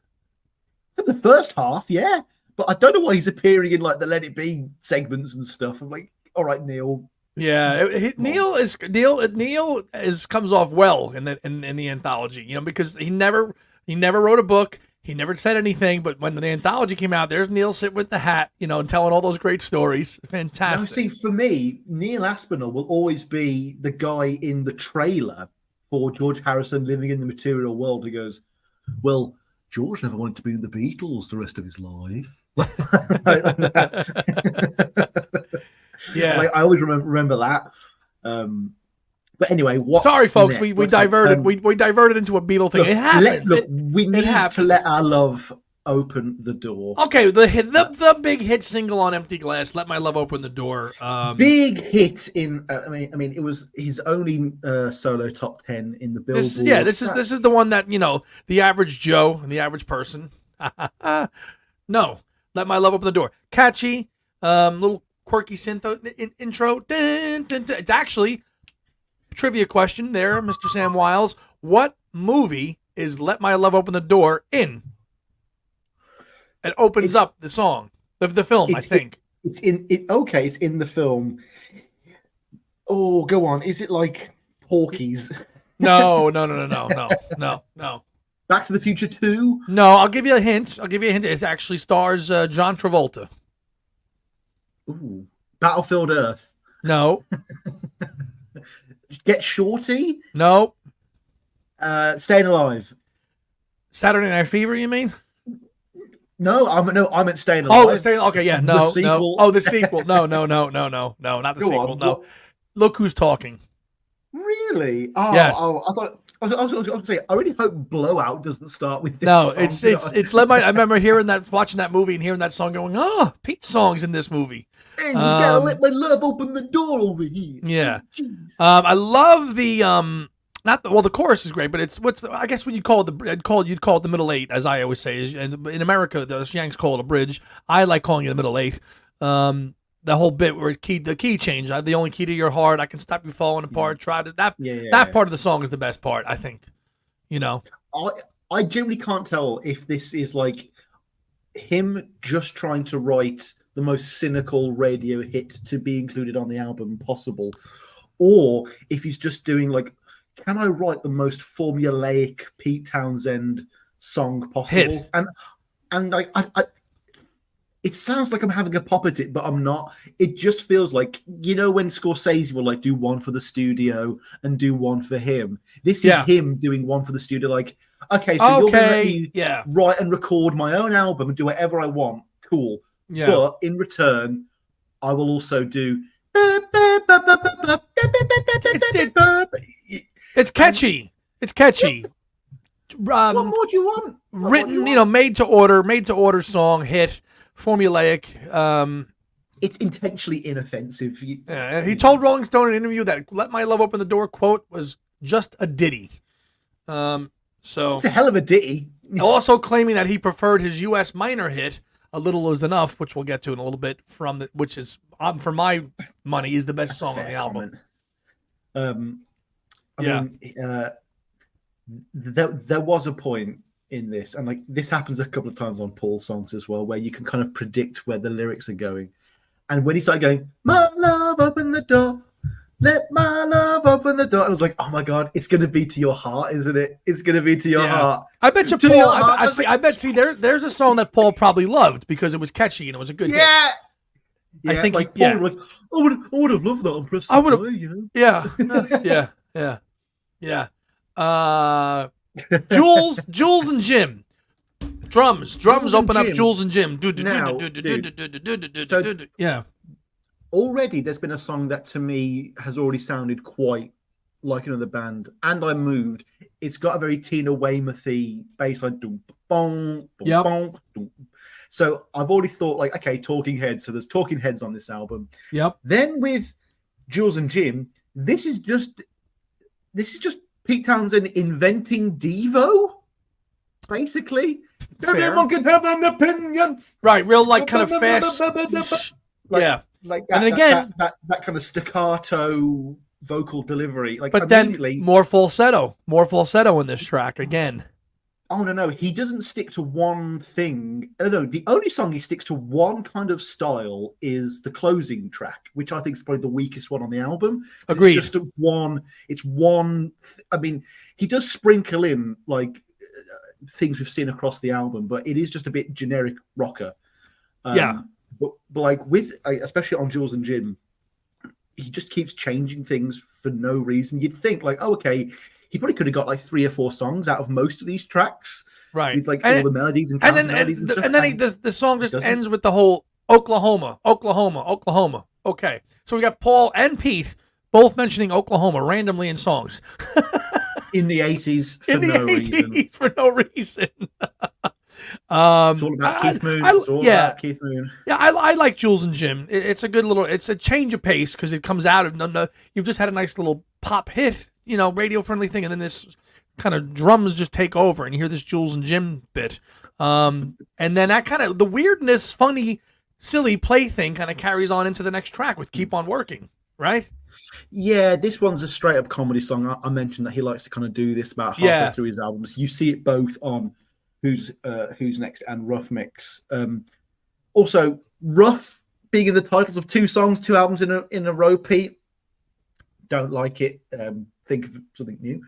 For the first half, yeah. But I don't know why he's appearing in like the Let It Be segments and stuff. I'm like, all right, Neil. Yeah, Neil comes off well in the anthology, because he never wrote a book. He never said anything, but when the anthology came out, there's Neil sitting with the hat, you know, and telling all those great stories. Fantastic. Now, see, for me, Neil Aspinall will always be the guy in the trailer for George Harrison Living in the Material World who goes, well, George never wanted to be in the Beatles the rest of his life. Yeah. Like, I always remember that. But anyway, sorry, folks, next? we diverted. We diverted into a Beatle thing. Look, it happens. We need to let our love open the door. Okay, the big hit single on Empty Glass, Let My Love Open the Door. Big hit in. I mean, it was his only solo top 10 in the Billboard. This is the one that, you know, the average Joe and the average person. No, Let My Love Open the Door. Catchy, little quirky synth intro. Dun, dun, dun. It's actually trivia question there, Mr. Sam Wiles. What movie is Let My Love Open the Door in? It opens up the song, the film, I think. It's in the film. Oh, go on. Is it like Porky's? No. Back to the Future 2? No, I'll give you a hint. It actually stars John Travolta. Ooh. Battlefield Earth. No. Get Shorty? No. Staying Alive. Saturday Night Fever, you mean? No, I meant Staying Alive. Oh, okay, yeah, no, the sequel. No. Oh, the sequel. No, not the sequel. On, no. what? Look Who's Talking. Really? Oh, yes. I thought. I was going to say, I really hope Blowout doesn't start with this. No, song. it's led by. I remember watching that movie and hearing that song, going, "Oh, Pete's song's in this movie." And you gotta let my love open the door over here. Yeah. Jeez. I love the the chorus is great, but it's I guess when you call it you'd call it the middle eight, as I always say. And in America, the Yanks call it a bridge. I like calling it a middle eight. The whole bit where the key change. The only key to your heart. I can stop you falling apart. Try to that part of the song is the best part, I think. You know, I genuinely can't tell if this is like him just trying to write the most cynical radio hit to be included on the album possible, or if he's just doing like, can I write the most formulaic Pete Townshend song possible? Hit. And like I it sounds like I'm having a pop at it, but I'm not. It just feels like, you know, when Scorsese will like do one for the studio and do one for him. This is him doing one for the studio. Like, okay, so you're gonna let me write and record my own album and do whatever I want. Cool. Yeah. But in return, I will also do. It's catchy. It's catchy. What more do you want? Written, you know, made to order song, hit, formulaic. It's intentionally inoffensive. He told Rolling Stone in an interview that "Let My Love Open the Door" quote was just a ditty. So it's a hell of a ditty. Also claiming that he preferred his U.S. minor hit "A Little Is Enough," which we'll get to in a little bit, which is, for my money, is the best song on the album. I mean, there was a point in this, and like this happens a couple of times on Paul songs as well, where you can kind of predict where the lyrics are going. And when he started going, "My love, open the door, let my love open the door," and I was like, "Oh my god, it's going to be to your heart, isn't it? It's going to be to your heart." I bet you, Paul. I bet. See, there's a song that Paul probably loved because it was catchy and it was a good hit. Yeah, I think like Paul would, like, I would have loved that on Press. I would have, you know. Yeah. Jules and Jim. Drums open up Jules and Jim. Yeah. Already there's been a song that to me has already sounded quite like another band, and I moved. It's got a very Tina Weymouth-y bass line. So I've already thought like, okay, Talking Heads. So there's Talking Heads on this album. Yep. Then with Jules and Jim, this is just Pete Townshend inventing Devo, basically. Everyone can have an opinion. Right, real like kind of fast. Yeah. Like that, and then again, that kind of staccato vocal delivery. Like, but then more falsetto in this track again. Oh no, he doesn't stick to one thing. Oh no, the only song he sticks to one kind of style is the closing track, which I think is probably the weakest one on the album. Agreed. It's just one. It's one. I mean, he does sprinkle in like things we've seen across the album, but it is just a bit generic rocker. Yeah. But like especially on Jules and Jim, he just keeps changing things for no reason. You'd think like, oh, okay, he probably could have got like 3 or 4 songs out of most of these tracks, right? With like all the melodies and counter melodies and stuff. And then the song just ends with the whole Oklahoma, Oklahoma, Oklahoma. Okay, so we got Paul and Pete both mentioning Oklahoma randomly in songs in the 80s for no reason. For no reason. It's all about Keith Moon. It's all about Keith Moon. Yeah, I like Jules and Jim. It's a good little. It's a change of pace because it comes out of no. You've just had a nice little pop hit, radio friendly thing, and then this kind of drums just take over, and you hear this Jules and Jim bit, and then that kind of the weirdness, funny, silly play thing kind of carries on into the next track with "Keep On Working," right? Yeah, this one's a straight up comedy song. I mentioned that he likes to kind of do this about halfway through his albums. You see it both on Who's Next and Rough Mix. Also, Rough being in the titles of 2 songs, 2 albums in a row. Pete, don't like it. Think of something new.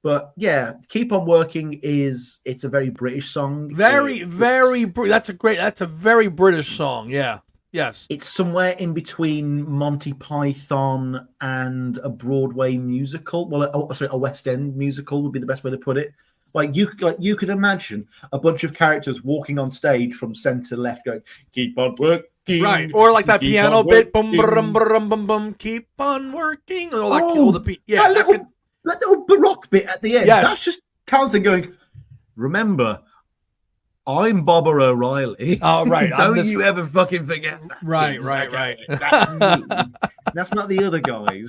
But yeah, Keep On Working it's a very British song. That's a very British song. Yeah. Yes. It's somewhere in between Monty Python and a Broadway musical. Well, a West End musical would be the best way to put it. Like you could imagine a bunch of characters walking on stage from center to left, going "Keep on working," right? Or like that piano bit, boom, boom, boom, boom, boom, keep on working. Or like that little baroque bit at the end. Yes. That's just Townsend going, "Remember, I'm Bobber O'Reilly." Oh, right. Don't you ever fucking forget that. Right. That's me. That's not the other guys.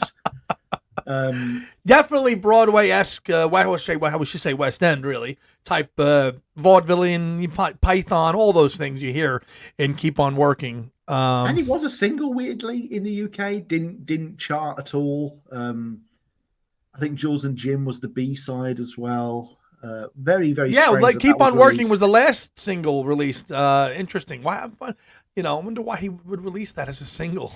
Definitely Broadway-esque. How we should say West End, really type vaudevillian, Python, all those things you hear in "Keep On Working." And it was a single, weirdly, in the UK. Didn't chart at all. I think Jules and Jim was the B-side as well. Very, very strange. Like "Keep On Working" was the last single released. Interesting. Why? I wonder why he would release that as a single.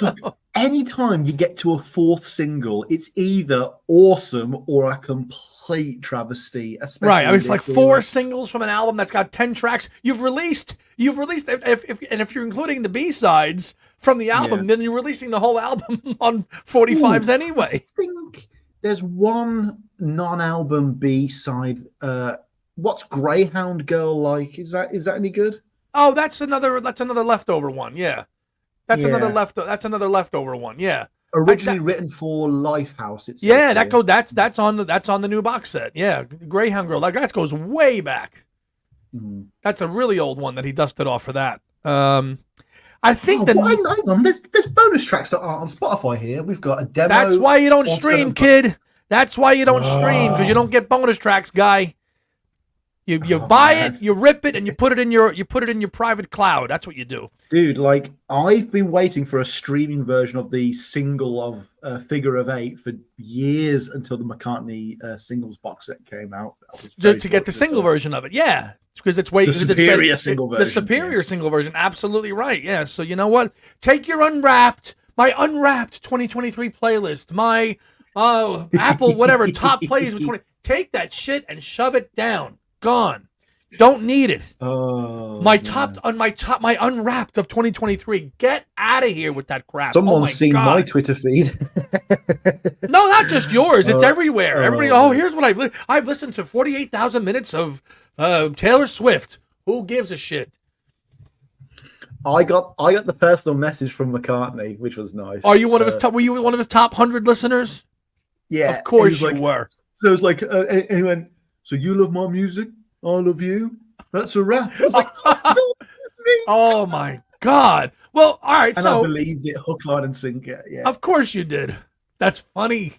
Look, anytime you get to a 4th single, it's either awesome or a complete travesty. Right. I mean, like 4 singles from an album that's got 10 tracks. You've released. If you're including the B-sides from the album, then you're releasing the whole album on 45s anyway. I think there's one non-album B-side. What's Greyhound Girl like? Is that any good? Oh, that's another leftover one. Yeah. That's another leftover one. Yeah. Originally written for Lifehouse. That's on the new box set. Yeah. Greyhound Girl. That goes way back. Mm. That's a really old one that he dusted off for that. I think hang on. There's bonus tracks that aren't on Spotify here. We've got a demo. That's why you don't stream, kid. That's why you don't stream, because you don't get bonus tracks, guy. You buy it, you rip it, and you put it in your private cloud. That's what you do, dude. Like I've been waiting for a streaming version of the single of Figure of 8 for years until the McCartney singles box set came out. To get the single version of it, yeah, because it's way the superior single version. The superior single version, absolutely right. Yeah. So you know what? Take your my unwrapped 2023 playlist, my Apple whatever top plays with 20. Take that shit and shove it down. Gone. Don't need it. My unwrapped of 2023. Get out of here with that crap. Someone's seen my Twitter feed. No, not just yours. It's everywhere. Everybody. Here's what I've listened to 48,000 minutes of Taylor Swift. Who gives a shit? I got the personal message from McCartney, which was nice. Are you one of his top? Were you one of his top 100 listeners? Yeah, of course you were. So it was like, and he went, "So you love my music, I love you. That's a wrap." I was like, "Oh my god!" Well, all right. And I believed it, hook, line, and sinker. Yeah, of course you did. That's funny.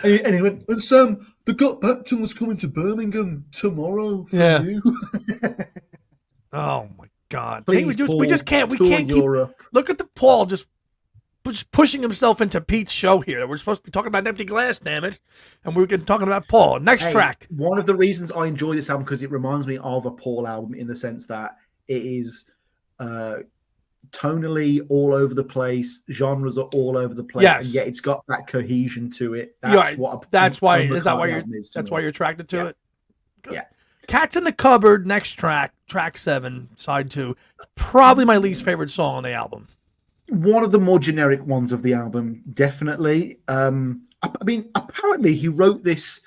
And he went, "And Sam, the Got Back to was coming to Birmingham tomorrow for you." Oh my god! Please, See, we just can't. We can't Europe. Look at the Paul just pushing himself into Pete's show here. We're supposed to be talking about Empty Glass, damn it, and we're talking about Paul. Next track. One of the reasons I enjoy this album because it reminds me of a Paul album in the sense that it is tonally all over the place, genres are all over the place, Yes. and yet it's got that cohesion to it. You're That's right. what. That's why. a Is that why McCartney you're? album is to That's me. why you're attracted to Yeah. it. Good. Yeah. Cats in the Cupboard, next track, track 7, side 2, probably my least favorite song on the album. One of the more generic ones of the album, definitely. I mean, apparently he wrote this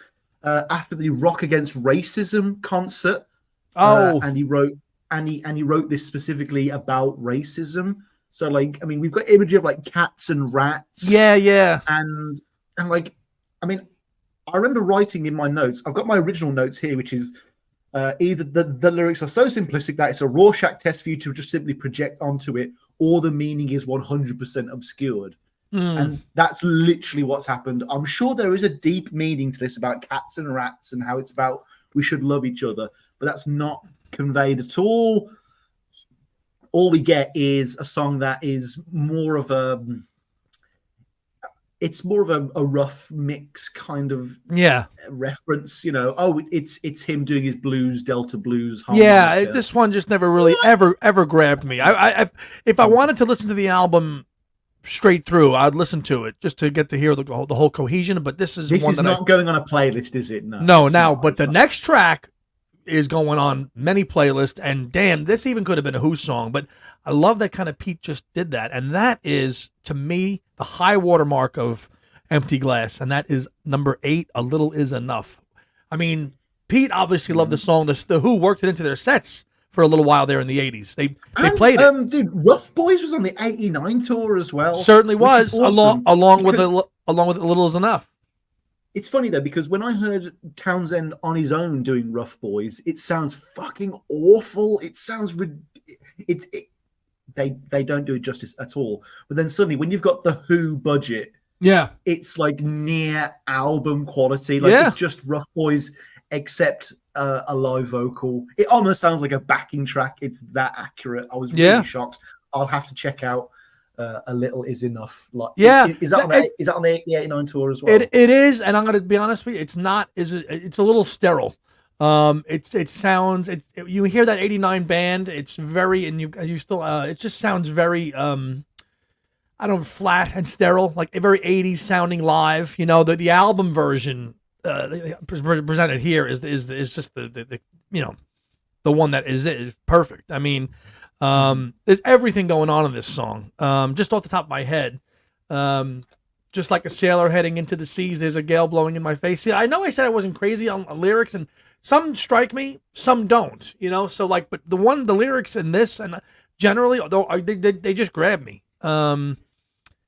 after the Rock Against Racism concert. Oh, And he wrote this specifically about racism. So, like, I mean, we've got imagery of like cats and rats. yeah. And like, I mean, I remember writing in my notes. I've got my original notes here, which is either the lyrics are so simplistic that it's a Rorschach test for you to just simply project onto it, or the meaning is 100% obscured. And that's literally what's happened. I'm sure there is a deep meaning to this about cats and rats and how it's about we should love each other, but that's not conveyed at all. All we get is a song that is more of a rough mix kind of reference, you know. Oh, it's him doing his blues, Delta blues harmonica. This one just never really ever grabbed me. I if I wanted to listen to the album straight through, I'd listen to it just to get to hear the whole cohesion. But this is not going on a playlist, is it? No. But the next track is going on many playlists, and damn, this even could have been a Who song. But I love that kind of Pete just did that, and that is to me the high watermark of Empty Glass, and that is number 8. A Little Is Enough. I mean, Pete obviously loved the song. The Who worked it into their sets for a little while there in the 80s. They played it. Dude, Rough Boys was on the '89 tour as well. Certainly was, awesome along with A Little Is Enough. It's funny though, because when I heard Townshend on his own doing Rough Boys, it sounds fucking awful. It sounds they don't do it justice at all. But then suddenly, when you've got the Who budget, it's like near album quality. Like it's just Rough Boys, except a live vocal. It almost sounds like a backing track. It's that accurate. I was really shocked. I'll have to check out A Little Is Enough. Like, is that on the 89 tour as well? It is, and I'm going to be honest with you. It's not. It's a little sterile. It sounds. You hear that 89 band. It's very, and you still. It just sounds very. I don't know, flat and sterile, like a very 80s sounding live. You know, the album version presented here is just the the one that is perfect. I mean, there's everything going on in this song. Just off the top of my head, just like a sailor heading into the seas, there's a gale blowing in my face. See, I know I said I wasn't crazy on lyrics, and some strike me, some don't. You know, so like, but the lyrics in this and generally, although they just grab me.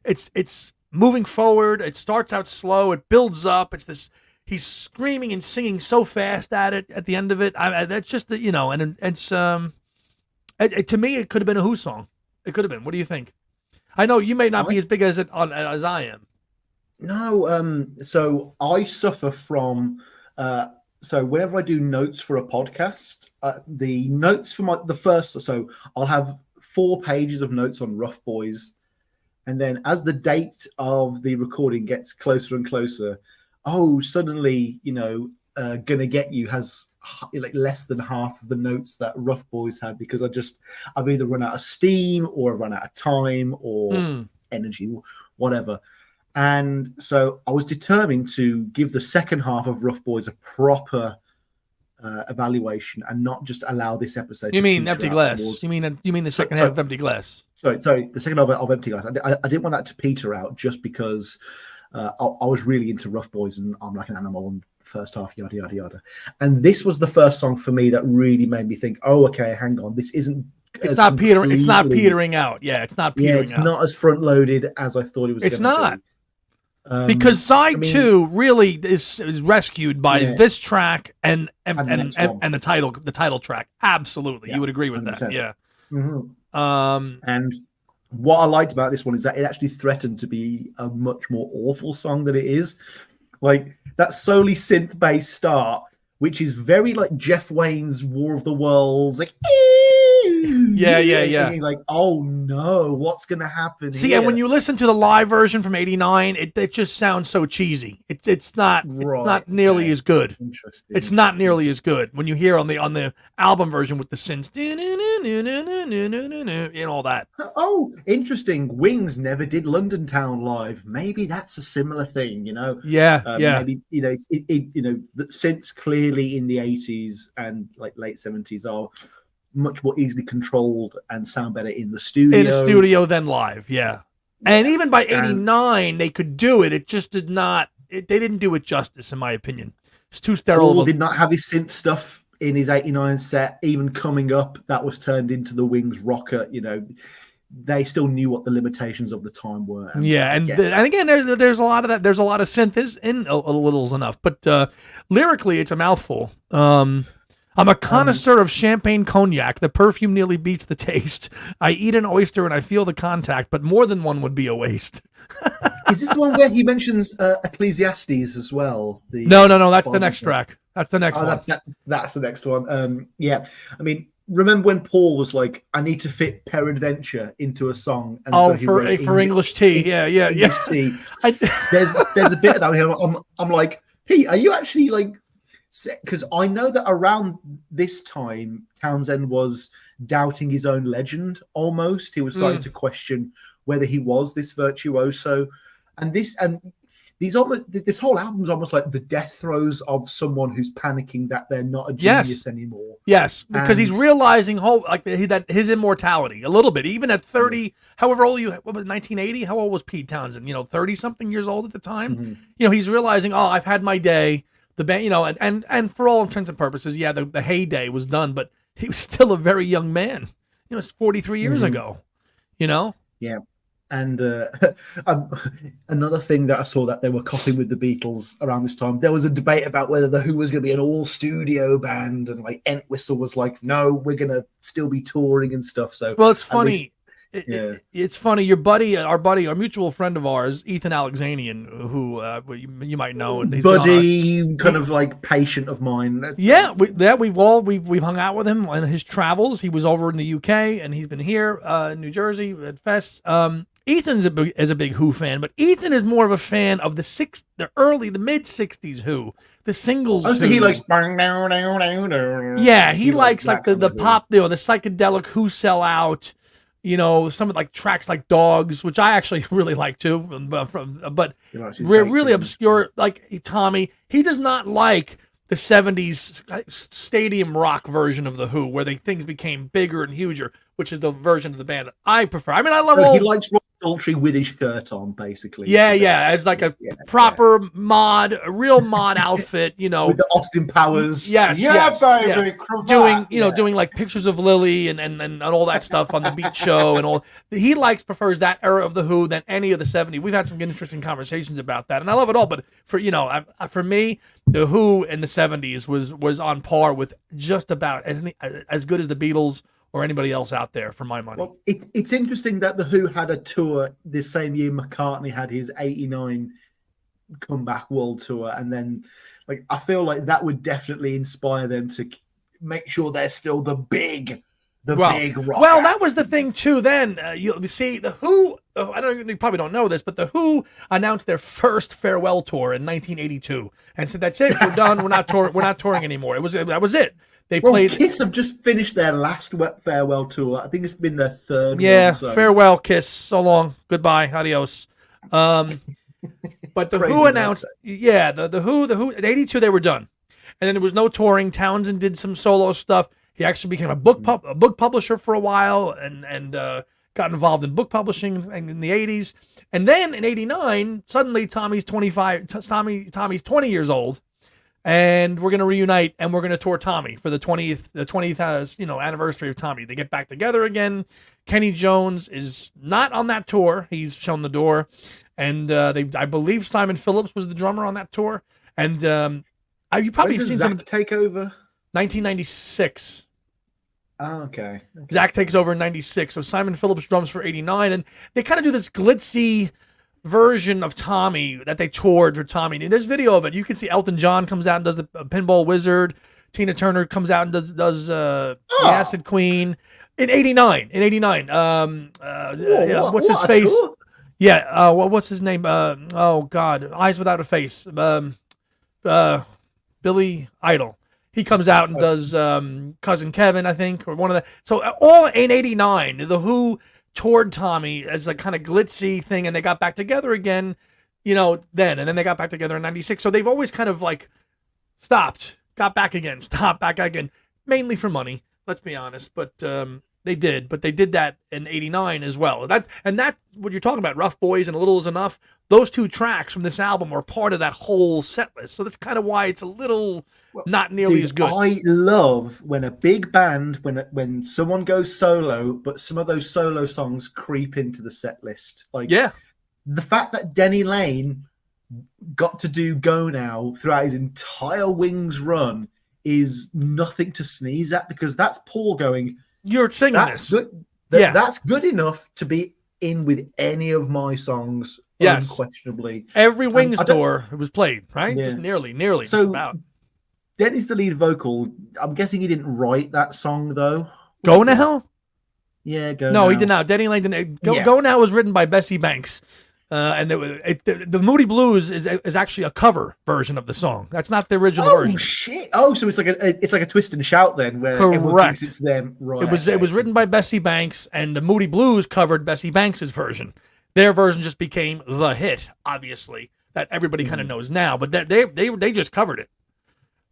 It's moving forward. It starts out slow. It builds up. It's this. He's screaming and singing so fast at the end of it. That's just the, and it's to me it could have been a Who song. It could have been. What do you think? I know you may not be as big as as I am. No, so I suffer from so whenever I do notes for a podcast, the notes for the first, so I'll have 4 pages of notes on Rough Boys, and then as the date of the recording gets closer and closer, suddenly, Gonna Get You has like less than half of the notes that Rough Boys had, because I've either run out of steam or I've run out of time or energy, whatever. And so I was determined to give the second half of Rough Boys a proper evaluation and not just allow this episode. You mean Empty Glass? You mean the second half of Empty Glass? Sorry, the second half of Empty Glass. I didn't want that to peter out just because I was really into Rough Boys and I'm Like an Animal in the first half, yada yada yada. And this was the first song for me that really made me think, okay, hang on, this isn't. It's not petering. It's not petering out. Yeah, it's not petering out. It's not as front loaded as I thought it was. It's not. Because side 2 really is rescued by this track and the title track. Absolutely, you would agree with 100%. That. Yeah. Mm-hmm. And what I liked about this one is that it actually threatened to be a much more awful song than it is. Like that solely synth-based start, which is very like Jeff Wayne's War of the Worlds, like Yeah. Thinking like, oh no, what's gonna happen? See, here? and when you listen to the live version from '89, it just sounds so cheesy. It's not nearly as good. Interesting. It's not nearly as good when you hear on the album version with the synths and all that. Oh, interesting. Wings never did London Town live. Maybe that's a similar thing, Yeah. Maybe that since clearly in the 80s and like late 70s are much more easily controlled and sound better in the studio. In a studio than live, yeah. And even by '89, they could do it. It just did not. They didn't do it justice, in my opinion. It's too sterile. Paul did not have his synth stuff in his '89 set. Even coming up, that was turned into the Wings rocker. They still knew what the limitations of the time were. And again, there's a lot of that. There's a lot of synth in a little's enough, but lyrically, it's a mouthful. I'm a connoisseur of champagne cognac. The perfume nearly beats the taste. I eat an oyster and I feel the contact, but more than one would be a waste. Is this the one where he mentions Ecclesiastes as well? No. That's the next track. That's the next one. That's the next one. Yeah. I mean, remember when Paul was like, I need to fit peradventure into a song. And so for English tea. Yeah. English tea. There's a bit of that here. I'm like, Pete, are you actually like, because I know that around this time, Townshend was doubting his own legend almost. He was starting to question whether he was this virtuoso. And this whole album's almost like the death throes of someone who's panicking that they're not a genius anymore. Yes, because he's realizing that his immortality a little bit, even at 30, however old what was 1980? How old was Pete Townshend? 30 something years old at the time. Mm-hmm. He's realizing, I've had my day. The band, and for all intents and purposes, the heyday was done, but he was still a very young man. It's 43 years ago. Yeah. And another thing that I saw that they were copying with the Beatles around this time, there was a debate about whether the Who was going to be an all-studio band, and like Entwistle was like, no, we're going to still be touring and stuff. So, well, it's funny. It's funny. Our mutual friend of ours, Ethan Alexanian, who you might know, and buddy, kind of like patient of mine. We've hung out with him on his travels. He was over in the UK, and he's been here in New Jersey at fests. Ethan's is a big Who fan, but Ethan is more of a fan of the mid '60s Who, the singles. Oh, so Who. he likes. Yeah, he likes like the pop, the psychedelic Who Sell Out. Some of like tracks like Dogs, which I actually really like too, but really obscure. Like Tommy, he does not like the '70s stadium rock version of the Who, where things became bigger and huger, which is the version of the band that I prefer. I mean, I love he likes Rob Daltrey with his shirt on, basically. Yeah, as like a proper mod, a real mod outfit, with the Austin Powers. Yes, baby, doing like pictures of Lily and all that stuff on the Beat Show and all. He prefers that era of the Who than any of the '70s. We've had some interesting conversations about that, and I love it all. But for me, the Who in the '70s was on par with just about as good as the Beatles or anybody else out there, for my money. Well, it's interesting that the Who had a tour this same year. McCartney had his '89 comeback world tour, and then I feel like that would definitely inspire them to make sure they're still the big rock. Well, that was the thing too. Then you see the Who. You probably don't know this, but the Who announced their first farewell tour in 1982, and said, "That's it. We're done. We're not touring anymore." That was it. They played. Kiss have just finished their last farewell tour. I think it's been their third. Yeah, one, so. Farewell, Kiss. So long. Goodbye. Adios. But the Who announced. Yeah, the Who. In '82 they were done, and then there was no touring. Townshend did some solo stuff. He actually became a book publisher for a while, and got involved in book publishing in the '80s. And then in '89, suddenly Tommy's 25. Tommy's 20 years old. And we're going to reunite, and we're going to tour Tommy for the 20th anniversary of Tommy. They get back together again. Kenny Jones is not on that tour. He's shown the door. And I believe Simon Phillips was the drummer on that tour. And you probably seen some take over 1996. Oh, okay. Zach takes over in 96. So Simon Phillips drums for 89. And they kind of do this glitzy version of Tommy that they toured for Tommy. And there's video of it. You can see Elton John comes out and does the Pinball Wizard. Tina Turner comes out and does the Acid Queen. In '89. Whoa, What's his what a face? tour. Yeah. What's his name? Oh God, Eyes Without a Face. Billy Idol. He comes out and does Cousin Kevin, I think, or one of the. So all in '89, the Who toured Tommy as a kind of glitzy thing, and they got back together again, then, and then they got back together in '96. So they've always kind of like stopped, got back again, stopped, back again, mainly for money. Let's be honest, but they did that in '89 as well. That's what you're talking about. Rough Boys and A Little Is Enough. Those two tracks from this album are part of that whole set list. So that's kind of why it's a little not nearly as good. I love when a big band, when someone goes solo, but some of those solo songs creep into the set list. Like, yeah, the fact that Denny Lane got to do Go Now throughout his entire Wings run is nothing to sneeze at, because that's Paul going, you're singing that's this. Good. That's good enough to be in with any of my songs. Yes, unquestionably. Every Wings tour it was played, right? Yeah. Just nearly. So just about. Denny's the lead vocal. I'm guessing he didn't write that song though. Go Now? Yeah, Go No, Now. he did not. Denny Lane didn't. Yeah. Go Now was written by Bessie Banks. And the Moody Blues is actually a cover version of the song. That's not the original version. Oh shit! Oh, so it's like a twist and shout then, where everyone thinks it's them. Right. It was written by Bessie Banks, and the Moody Blues covered Bessie Banks's version. Their version just became the hit, obviously, that everybody kind of knows now. But they just covered it.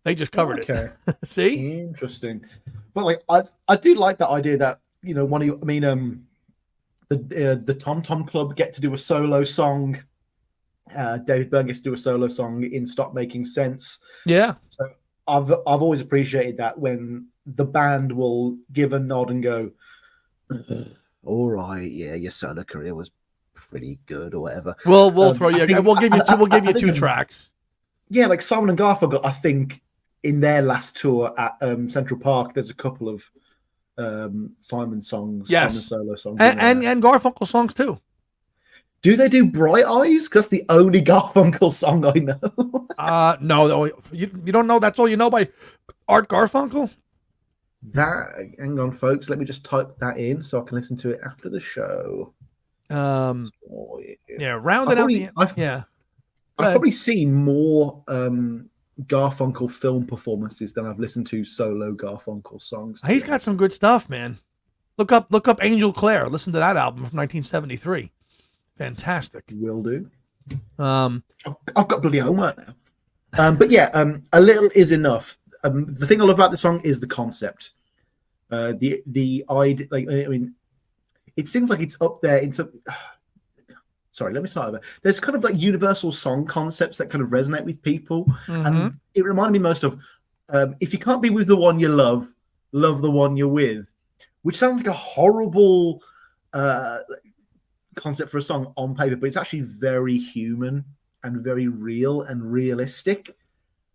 They just covered it. See, interesting. But like, I do like that idea that the Tom Tom Club get to do a solo song. David Byrne gets to do a solo song in Stop Making Sense. Yeah. So I've always appreciated that when the band will give a nod and go, "All right, yeah, your solo career was pretty good," or whatever. We'll throw you. We'll give you two tracks. Yeah, like Simon and Garfunkel. I think in their last tour at Central Park, there's a couple of Simon songs, yes, Simon solo songs, and Garfunkel songs too. Do they do Bright Eyes? Because that's the only Garfunkel song I know. No, you don't know. That's all you know by Art Garfunkel. Hang on, folks. Let me just type that in so I can listen to it after the show. Yeah, rounded out the. I've probably seen more Garfunkel film performances than I've listened to solo Garfunkel songs. He's got some good stuff, man. Look up Angel Clare. Listen to that album from 1973. Fantastic. Will do. I've got bloody homework now. But yeah, A Little Is Enough. The thing I love about the song is the concept. The idea, like, I mean, it seems like it's up there into. Sorry, let me start over. There's kind of like universal song concepts that kind of resonate with people, and it reminded me most of if you can't be with the one you love, love the one you're with, which sounds like a horrible concept for a song on paper, but it's actually very human and very real and realistic.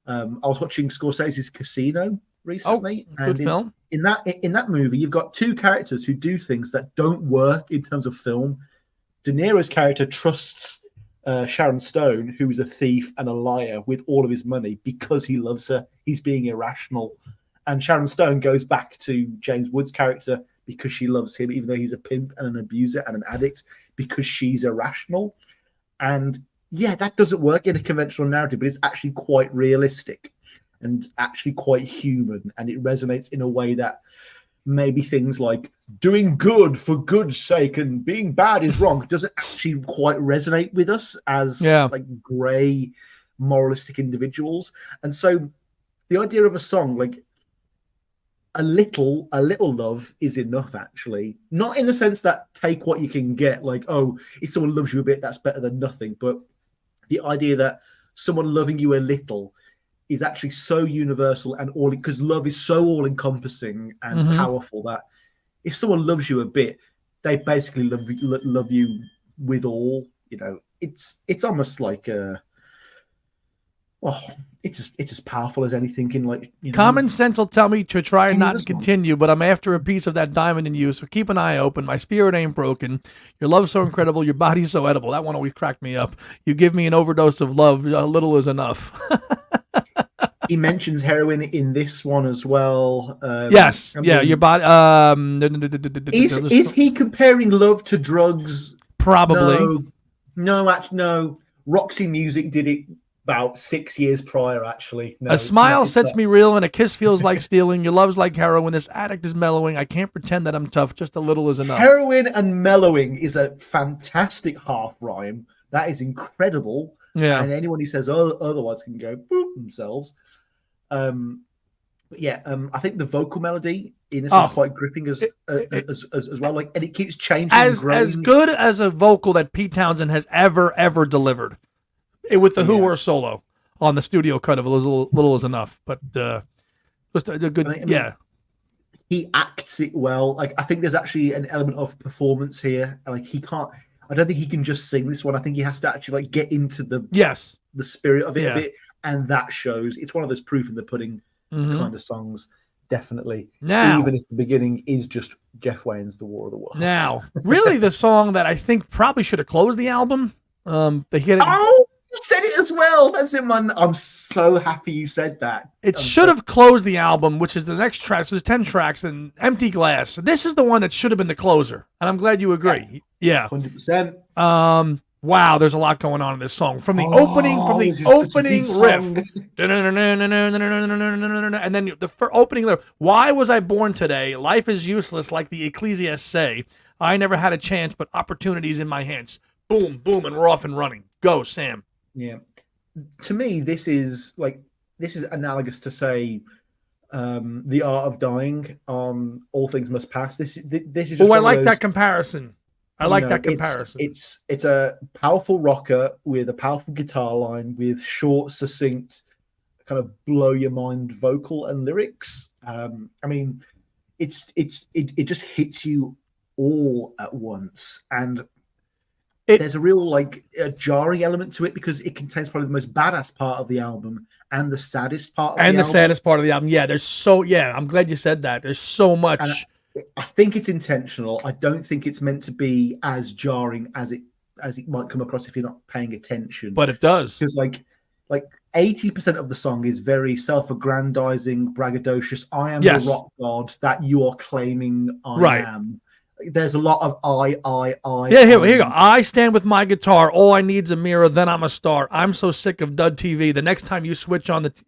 I was watching Scorsese's Casino recently, good film. In that movie, you've got two characters who do things that don't work in terms of film. De Niro's character trusts Sharon Stone, who is a thief and a liar, with all of his money because he loves her. He's being irrational. And Sharon Stone goes back to James Woods' character because she loves him, even though he's a pimp and an abuser and an addict, because she's irrational. And yeah, that doesn't work in a conventional narrative, but it's actually quite realistic and actually quite human. And it resonates in a way that maybe things like doing good for good's sake and being bad is wrong doesn't actually quite resonate with us as like grey moralistic individuals. And so the idea of a song like a little love is enough, actually, not in the sense that take what you can get, like, oh, if someone loves you a bit, that's better than nothing, but the idea that someone loving you a little is actually so universal and all, because love is so all-encompassing and powerful that if someone loves you a bit, they basically love you with all. You know, it's almost like it's as powerful as anything in, like, you know, common sense will tell me to try not to continue, but I'm after a piece of that diamond in you. So keep an eye open. My spirit ain't broken. Your love's so incredible. Your body's so edible. That one always cracked me up. You give me an overdose of love. A little is enough. He mentions heroin in this one as well. Yes, your body. Is he comparing love to drugs? Probably. No, actually, no. Roxy Music did it about 6 years prior, actually. No, a smile sets me real, and a kiss feels like stealing. Your love's like heroin. This addict is mellowing. I can't pretend that I'm tough. Just a little is enough. Heroin and mellowing is a fantastic half rhyme. That is incredible. Yeah. And anyone who says otherwise can go boop themselves. But yeah, I think the vocal melody in this one's quite gripping as well. Like, and it keeps changing. As good as a vocal that Pete Townshend has ever delivered. With the Who or solo on the studio cut of a little is enough, but just a good, He acts it well. Like, I think there's actually an element of performance here. Like, he can't. I don't think he can just sing this one. I think he has to actually like get into the spirit of it a bit, and that shows. It's one of those proof in the pudding kind of songs, definitely. Now, even if the beginning is just Jeff Wayne's "The War of the Worlds." Now, really, the song that I think probably should have closed the album. You said it as well. That's in my. I'm so happy you said that. It should have closed the album, which is the next track. So there's 10 tracks, and Empty Glass. This is the one that should have been the closer, and I'm glad you agree. Yeah, 100%. Wow, there's a lot going on in this song. From the opening riff, and then the opening lyric. Why was I born today? Life is useless, like the Ecclesiastes say. I never had a chance, but opportunities in my hands. Boom, boom, and we're off and running. Go, Sam. Yeah, to me, this is analogous to say, "The Art of Dying" on "All Things Must Pass." This is. Just I like that comparison. It's a powerful rocker with a powerful guitar line with short, succinct, kind of blow your mind vocal and lyrics. I mean, it just hits you all at once, and there's a real a jarring element to it because it contains probably the most badass part of the album and the saddest part of the album. Saddest part of the album. Yeah, I'm glad you said that. There's so much. And I think it's intentional. I don't think it's meant to be as jarring as it might come across if you're not paying attention. But it does. Because like 80% of the song is very self-aggrandizing, braggadocious. I am the rock god that you are claiming I am. There's a lot of I. Yeah, here you go. I stand with my guitar. All I need's a mirror. Then I'm a star. I'm so sick of dud TV. The next time you switch on it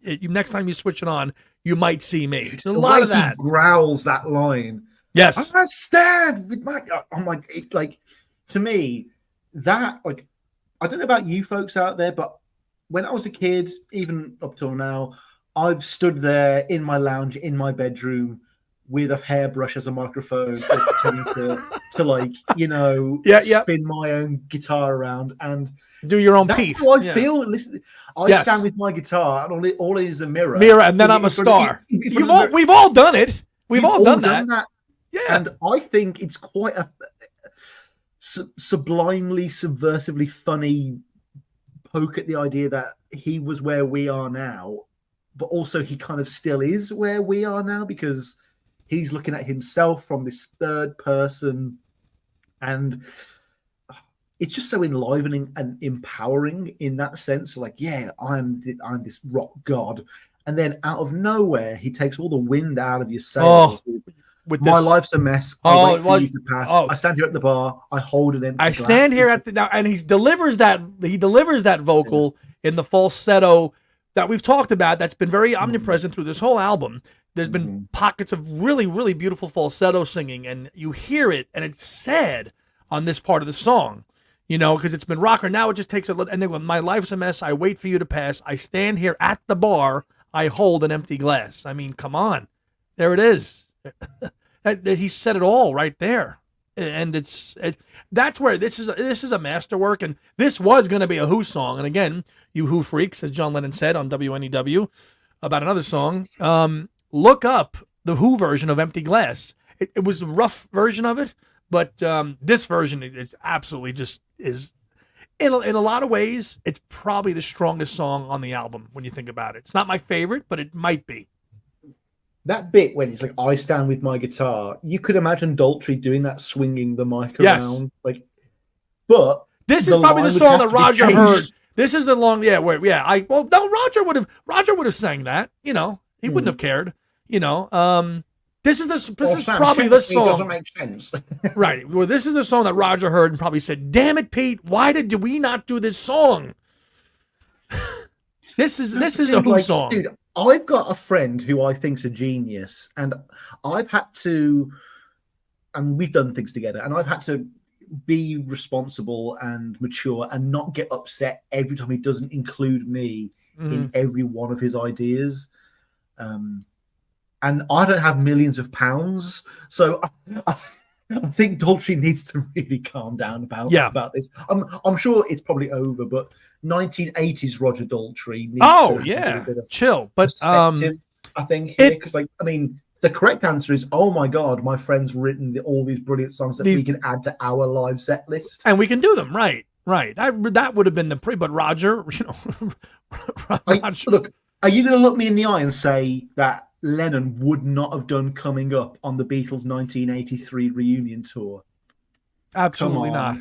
on, you might see me. There's a lot of that. He growls that line. Yes. I stand with my. I'm like, to me, that I don't know about you folks out there, but when I was a kid, even up till now, I've stood there in my lounge in my bedroom with a hairbrush as a microphone, pretending to spin my own guitar around and do your own piece. That's how I feel. Listen, I stand with my guitar, and all it is a mirror. And then I'm a star. We've all done it. We've all done that. Yeah, and I think it's quite a sublimely, subversively funny poke at the idea that he was where we are now, but also he kind of still is where we are now because he's looking at himself from this third person, and it's just so enlivening and empowering in that sense. Like, yeah, I'm this rock god, and then out of nowhere, he takes all the wind out of your sails. With my life's a mess. I wait for you to pass. I stand here at the bar. I hold an empty glass. I stand here and he delivers that vocal in the falsetto that we've talked about. That's been very omnipresent through this whole album. There's been pockets of really, really beautiful falsetto singing, and you hear it, and it's sad on this part of the song, because it's been rocker. Now it just takes a little, and then when my life's a mess, I wait for you to pass. I stand here at the bar. I hold an empty glass. I mean, come on. There it is. He said it all right there. And that's where this is a masterwork, and this was going to be a Who song. And again, you Who freaks, as John Lennon said on WNEW about another song, look up the Who version of Empty Glass. It was a rough version of it, but this version, it absolutely just is. In a lot of ways, it's probably the strongest song on the album when you think about it. It's not my favorite, but it might be. That bit when it's like, I stand with my guitar, you could imagine Daltrey doing that, swinging the mic around. But this is probably the song that Roger heard. This is the long, no, Roger would have sang that, you know, he wouldn't have cared, you know. This is Sam, probably the technically it doesn't song, make sense. right? Well, this is the song that Roger heard and probably said, "Damn it, Pete, why did we not do this song?" This is a Who song, dude. I've got a friend who I think's a genius, and I've had to, and we've done things together, and I've had to be responsible and mature and not get upset every time he doesn't include me in every one of his ideas. And I don't have millions of pounds, so I think Daltrey needs to really calm down about this. I'm sure it's probably over, but 1980s Roger Daltrey needs to have a bit of chill. But perspective, I think, because the correct answer is, oh my God, my friend's written all these brilliant songs that we can add to our live set list. And we can do them, right. That would have been but Roger, you know. Roger. Look, are you going to look me in the eye and say that Lennon would not have done Coming Up on the Beatles' 1983 reunion tour? Absolutely not.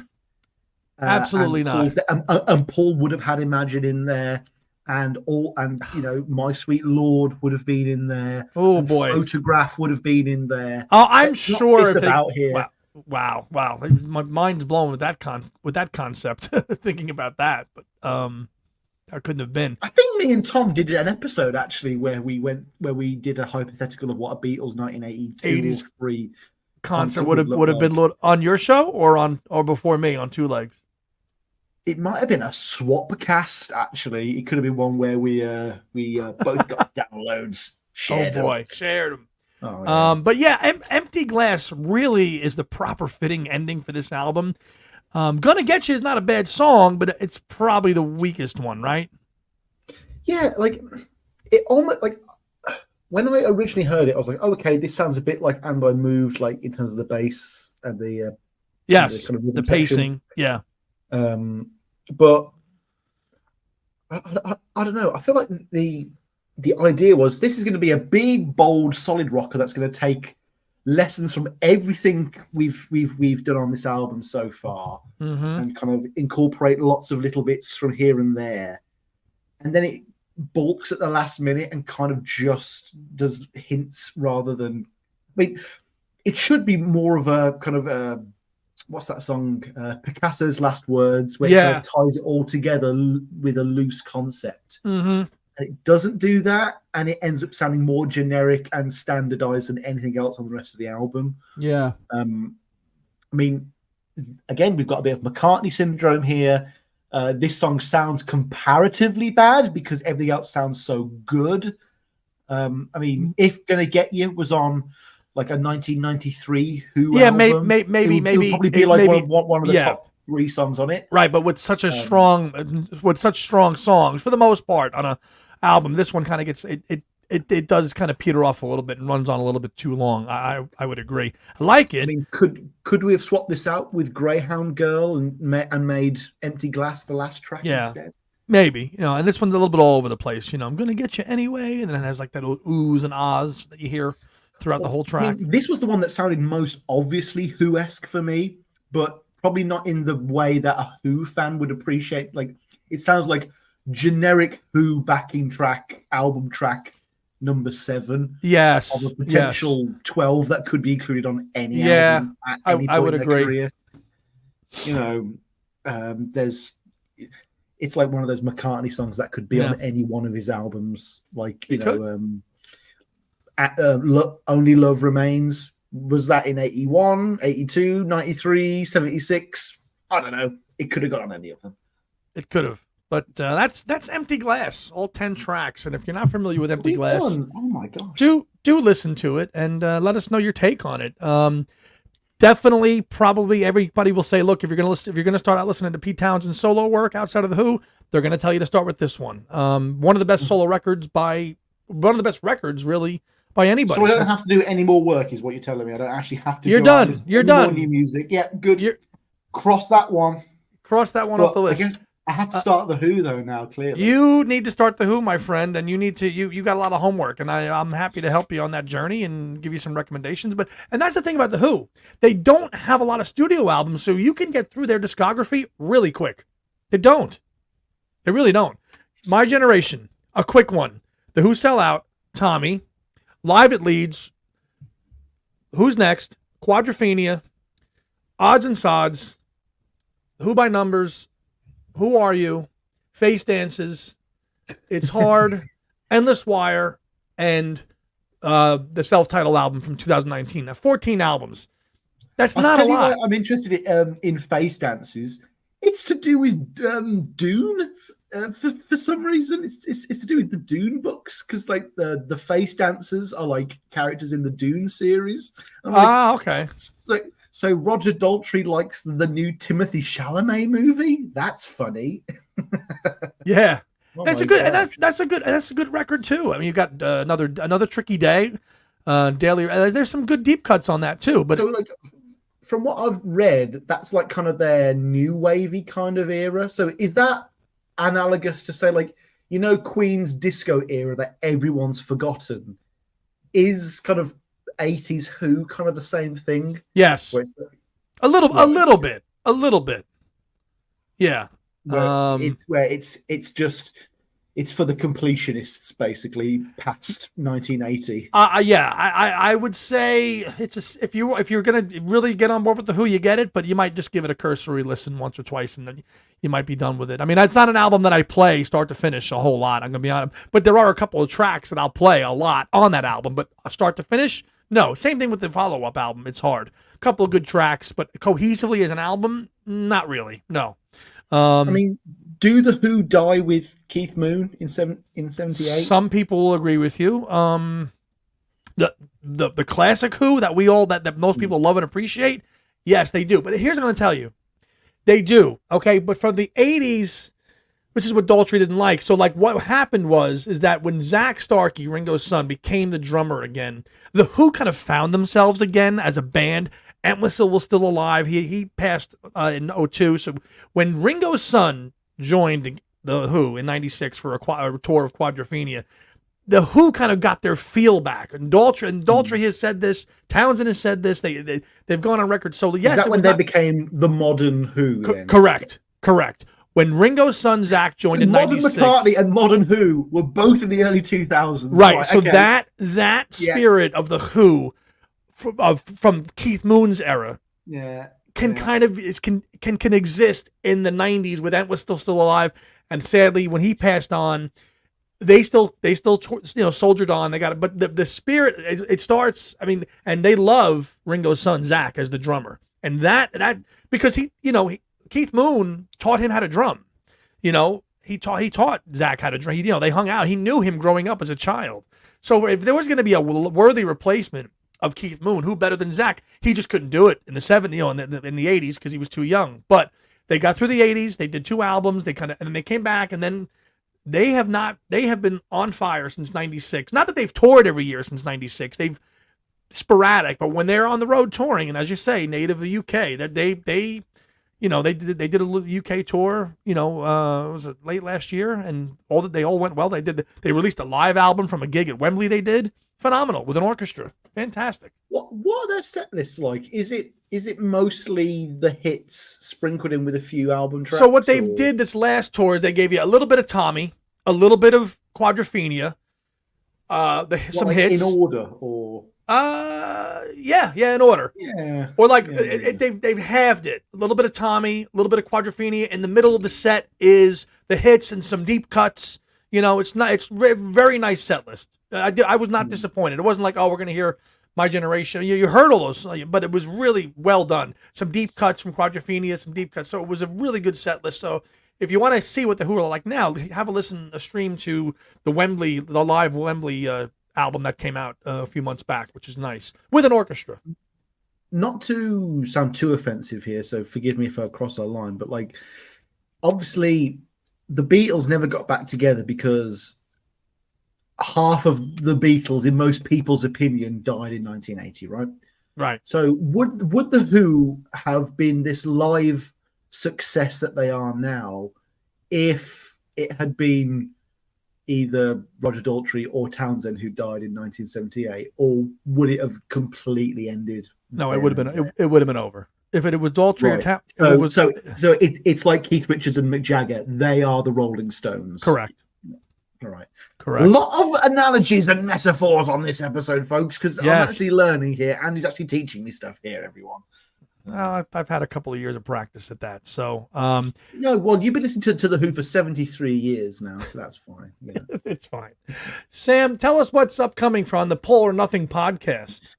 Absolutely not. And Paul would have had Imagine in there. And you know, My Sweet Lord would have been in there. Oh boy, Photograph would have been in there. Oh, I'm sure it's about here. Wow. My mind's blown with that concept. Thinking about that, but that couldn't have been. I think me and Tom did an episode actually where we did a hypothetical of what a Beatles 1983 concert would have been on your show or before me on Two Legs. It might have been a swap cast, actually. It could have been one where we both got downloads. Shared them. Oh, yeah. But yeah, Empty Glass really is the proper fitting ending for this album. Gonna Get You is not a bad song, but it's probably the weakest one, right? Yeah, it almost when I originally heard it, I was like, oh, okay, this sounds a bit like And I Moved, in terms of the bass and the the pacing, yeah. But I don't know. I feel like the idea was this is going to be a big, bold, solid rocker that's going to take lessons from everything we've done on this album so far, and kind of incorporate lots of little bits from here and there, and then it balks at the last minute and kind of just does hints rather than. I mean, it should be more of a kind of a. What's that song? Picasso's Last Words, where it kind of ties it all together with a loose concept. And it doesn't do that, and it ends up sounding more generic and standardized than anything else on the rest of the album. Yeah. I mean, again, we've got a bit of McCartney syndrome here. This song sounds comparatively bad because everything else sounds so good. I mean, If Gonna Get You was on a 1993 Who album. Maybe it would probably be one of the top 3 songs on it, right? But with such strong songs for the most part on a album, this one kind of gets it does kind of peter off a little bit and runs on a little bit too long. I would agree. I like it. I mean, could we have swapped this out with Greyhound Girl and made Empty Glass the last track instead? Maybe, and this one's a little bit all over the place. I'm gonna get you anyway, and then it has that little oohs and ahs that you hear throughout the whole track. I mean, this was the one that sounded most obviously Who-esque for me, but probably not in the way that a Who fan would appreciate. It sounds like generic Who backing track, album track number 7. Yes. Of a potential 12 that could be included on any album at any point I would in agree. Career. It's like one of those McCartney songs that could be on any one of his albums. Only Love Remains, was that in 81, 82, 93, 76? I don't know. It could have got on any of them. It could have. But that's Empty Glass, all 10 tracks. And if you're not familiar with Empty Glass, oh my gosh, do listen to it and let us know your take on it. Definitely, probably everybody will say, look, if you're going to start out listening to Pete Townshend's solo work outside of the Who, they're going to tell you to start with this one. One of the best solo records really by anybody. So I don't have to do any more work, is what you're telling me. I don't actually have to. You're done. You're done. More new music. Yeah, good. Cross that one. Cross that one off the list. I have to start the Who though now. Clearly, you need to start the Who, my friend, and you need to. You got a lot of homework, and I'm happy to help you on that journey and give you some recommendations. And that's the thing about the Who. They don't have a lot of studio albums, so you can get through their discography really quick. They don't. They really don't. My Generation, a quick one. The Who Sell Out, Tommy. Live at Leeds, Who's Next, Quadrophenia, Odds and Sods, Who by Numbers, Who Are You, Face Dances, It's Hard, Endless Wire, and the self-titled album from 2019. Now, 14 albums. That's not a lot. I'm interested in Face Dances. It's to do with Dune for some reason. It's to do with the Dune books, because like the Face Dancers are like characters in the Dune series. Okay. So Roger Daltrey likes the new Timothée Chalamet movie. That's funny. Yeah, Oh that's my a good, God. and that's a good record too. I mean, you got another Tricky Day, Daily. There's some good deep cuts on that too. But So like, from what I've read, that's like kind of their new wavy kind of era. So is that analogous to say, like, Queen's disco era that everyone's forgotten? Is kind of 80s Who kind of the same thing? yes, Where it's like, a little bit. Yeah. it's just it's for the completionists, basically, past 1980. Yeah, I would say if you're gonna really get on board with the Who, you get it, but you might just give it a cursory listen once or twice, and then you might be done with it. I mean, it's not an album that I play start to finish a whole lot. I'm gonna be honest, but there are a couple of tracks that I'll play a lot on that album, but start to finish, no. Same thing with the follow-up album. It's hard. A couple of good tracks, but cohesively as an album, not really. No. I mean, do the Who die with Keith Moon in 78? Some people will agree with you. The classic Who that that most people love and appreciate, yes, they do. But here's what I'm going to tell you. They do, okay? But from the 80s, which is what Daltrey didn't like. So, like, what happened is that when Zach Starkey, Ringo's son, became the drummer again, the Who kind of found themselves again as a band. Entwistle was still alive. He passed in 2002. So when Ringo's son joined the Who in 96 for a tour of Quadrophenia, the Who kind of got their feel back. And Daltrey has said this. Townsend has said this. They've gone on record. So yes, is that when they became the modern Who? Then? Correct. When Ringo's son Zach joined in Modern 96, McCartney and Modern Who were both in the early 2000s. right? So okay. that spirit of the Who from Keith Moon's era, can exist in the 90s with Entwistle still alive, and sadly when he passed on, they still soldiered on. They got it, but the spirit it starts. I mean, and they love Ringo's son Zach as the drummer, and that because Keith Moon taught him how to drum. He taught Zach how to drum. They hung out. He knew him growing up as a child. So if there was going to be a worthy replacement of Keith Moon, who better than Zach? He just couldn't do it in the 70s, in the 80s, because he was too young. But they got through the 80s. They did 2 albums. And then they came back, and then they have been on fire since 96. Not that they've toured every year since 96. They've sporadic, but when they're on the road touring, and as you say, native of the UK, that they did a UK tour, was it late last year, and they all went well. They released a live album from a gig at Wembley. They did phenomenal with an orchestra. Fantastic. What are their set lists like? Is it mostly the hits sprinkled in with a few album tracks? So what they did this last tour is they gave you a little bit of Tommy, a little bit of Quadrophenia, some hits in order, or in order. Yeah. Or they've halved it. A little bit of Tommy, a little bit of Quadrophenia. In the middle of the set is the hits and some deep cuts. It's very nice set list. I was not disappointed. It wasn't like, we're going to hear My Generation. You heard all those, but it was really well done. Some deep cuts from Quadrophenia, some deep cuts. So it was a really good set list. So if you want to see what the Who are like now, have a stream to the live Wembley album that came out a few months back, which is nice, with an orchestra. Not to sound too offensive here, so forgive me if I cross a line, but obviously the Beatles never got back together because half of the Beatles, in most people's opinion, died in 1980, right? Right. So would the Who have been this live success that they are now if it had been either Roger Daltrey or Townsend who died in 1978, or would it have completely ended? No, it would have been over. If it was Daltrey or Right. Town, It's like Keith Richards and Mick Jagger. They are the Rolling Stones. correct. All right. Correct. A lot of analogies and metaphors on this episode, folks, because I'm Yes. actually learning here, and he's actually teaching me stuff here, everyone. Well, I've had a couple of years of practice at that. So, No, well, you've been listening to The Who for 73 years now, so that's fine. Yeah. it's fine. Sam, tell us what's upcoming from the Paul or Nothing podcast.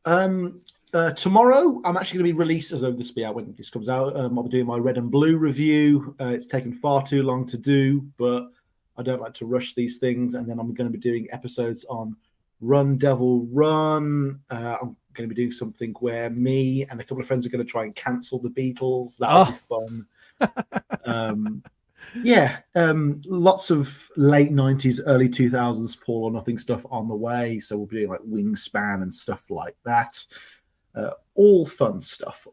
Tomorrow, I'm actually going to be released, as this will be out when this comes out. I'll be doing my Red and Blue review. It's taken far too long to do, but I don't like to rush these things. And then I'm going to be doing episodes on Run Devil Run. I'm going to be doing something where me and a couple of friends are going to try and cancel the Beatles. That'll be fun. Lots of late 90s, early 2000s Paul or Nothing stuff on the way. So we'll be doing like Wingspan and stuff like that. All fun stuff.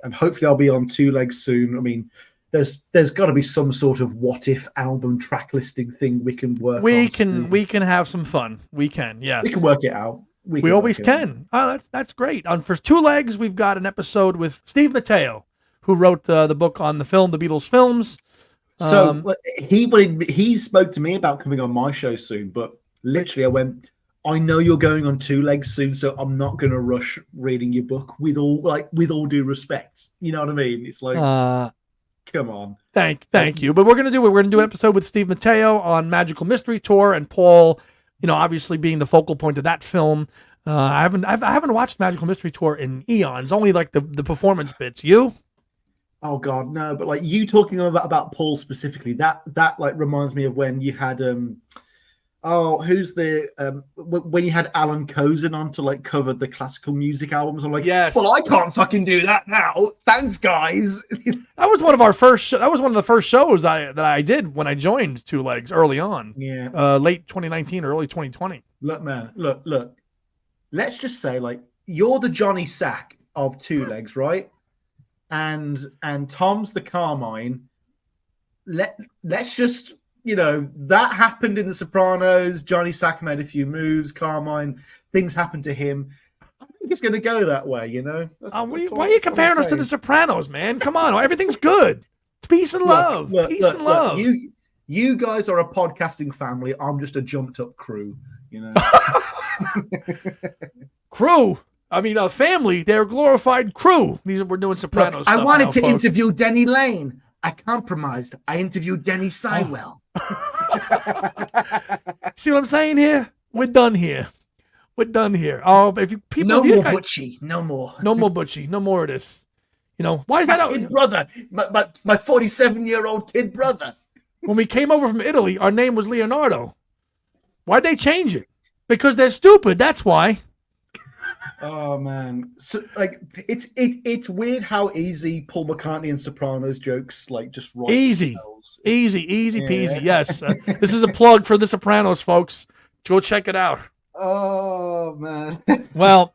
And hopefully I'll be on Two Legs soon. I mean, there's got to be some sort of what if album track listing thing we can work on. We can have some fun. We can, yes. We can work it out. We always can. Oh, that's great. On For Two Legs, we've got an episode with Steve Matteo, who wrote the book on the Beatles films. So he spoke to me about coming on my show soon, but literally I went, I know you're going on Two Legs soon, so I'm not going to rush reading your book with all due respect. You know what I mean? It's like, come on. Thank you. But we're gonna do an episode with Steve Matteo on Magical Mystery Tour, and Paul, obviously being the focal point of that film. I haven't watched Magical Mystery Tour in eons. Only like the performance bits. You? Oh God, no! But like you talking about Paul specifically, that like reminds me of when you had who's the when you had Alan Kozin on to like cover the classical music albums. I'm like, yes. Well, I can't fucking do that now. Thanks, guys. That was one of our first. That was one of the first shows that I did when I joined Two Legs early on. Yeah. Late 2019, early 2020. Look, man. Look. Let's just say, like, you're the Johnny Sack of Two Legs, right? And Tom's the Carmine. Let's just, that happened in The Sopranos. Johnny Sack made a few moves. Carmine, things happened to him. I think it's going to go that way, Why are you comparing us to The Sopranos, man? Come on, everything's good. It's peace and love. Peace and love. You guys are a podcasting family. I'm just a jumped up crew, Crew. I mean, a family. They're a glorified crew. We're doing Sopranos. I wanted to interview Denny Lane. I compromised. I interviewed Denny Sywell. See what I'm saying here? We're done here. Oh, if you people, no more Butchie. No more. No more Butchie. No more of this. Why is that? Kid brother, my 47-year-old kid brother. When we came over from Italy, our name was Leonardo. Why'd they change it? Because they're stupid. That's why. Oh man, so like it's weird how easy Paul McCartney and Sopranos jokes like just write easy yeah. peasy. Yes, this is a plug for The Sopranos, folks. Go check it out. Oh man. Well,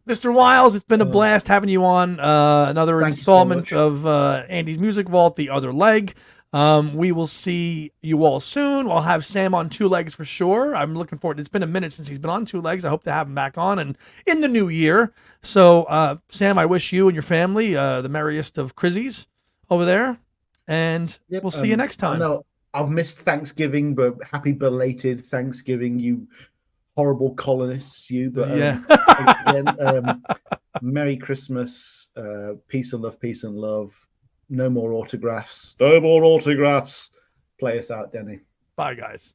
Mr. Wiles, it's been a blast having you on another installment of Andy's Music Vault, The Other Leg. We will see you all soon. We'll have Sam on Two Legs for sure. I'm looking forward. It's been a minute since he's been on Two Legs. I hope to have him back on and in the new year. So, Sam, I wish you and your family the merriest of Chrissies over there. And we'll see you next time. No, I've missed Thanksgiving, but happy belated Thanksgiving, you horrible colonists, you. But again, Merry Christmas, peace and love. No more autographs. Play us out, Denny. Bye, guys.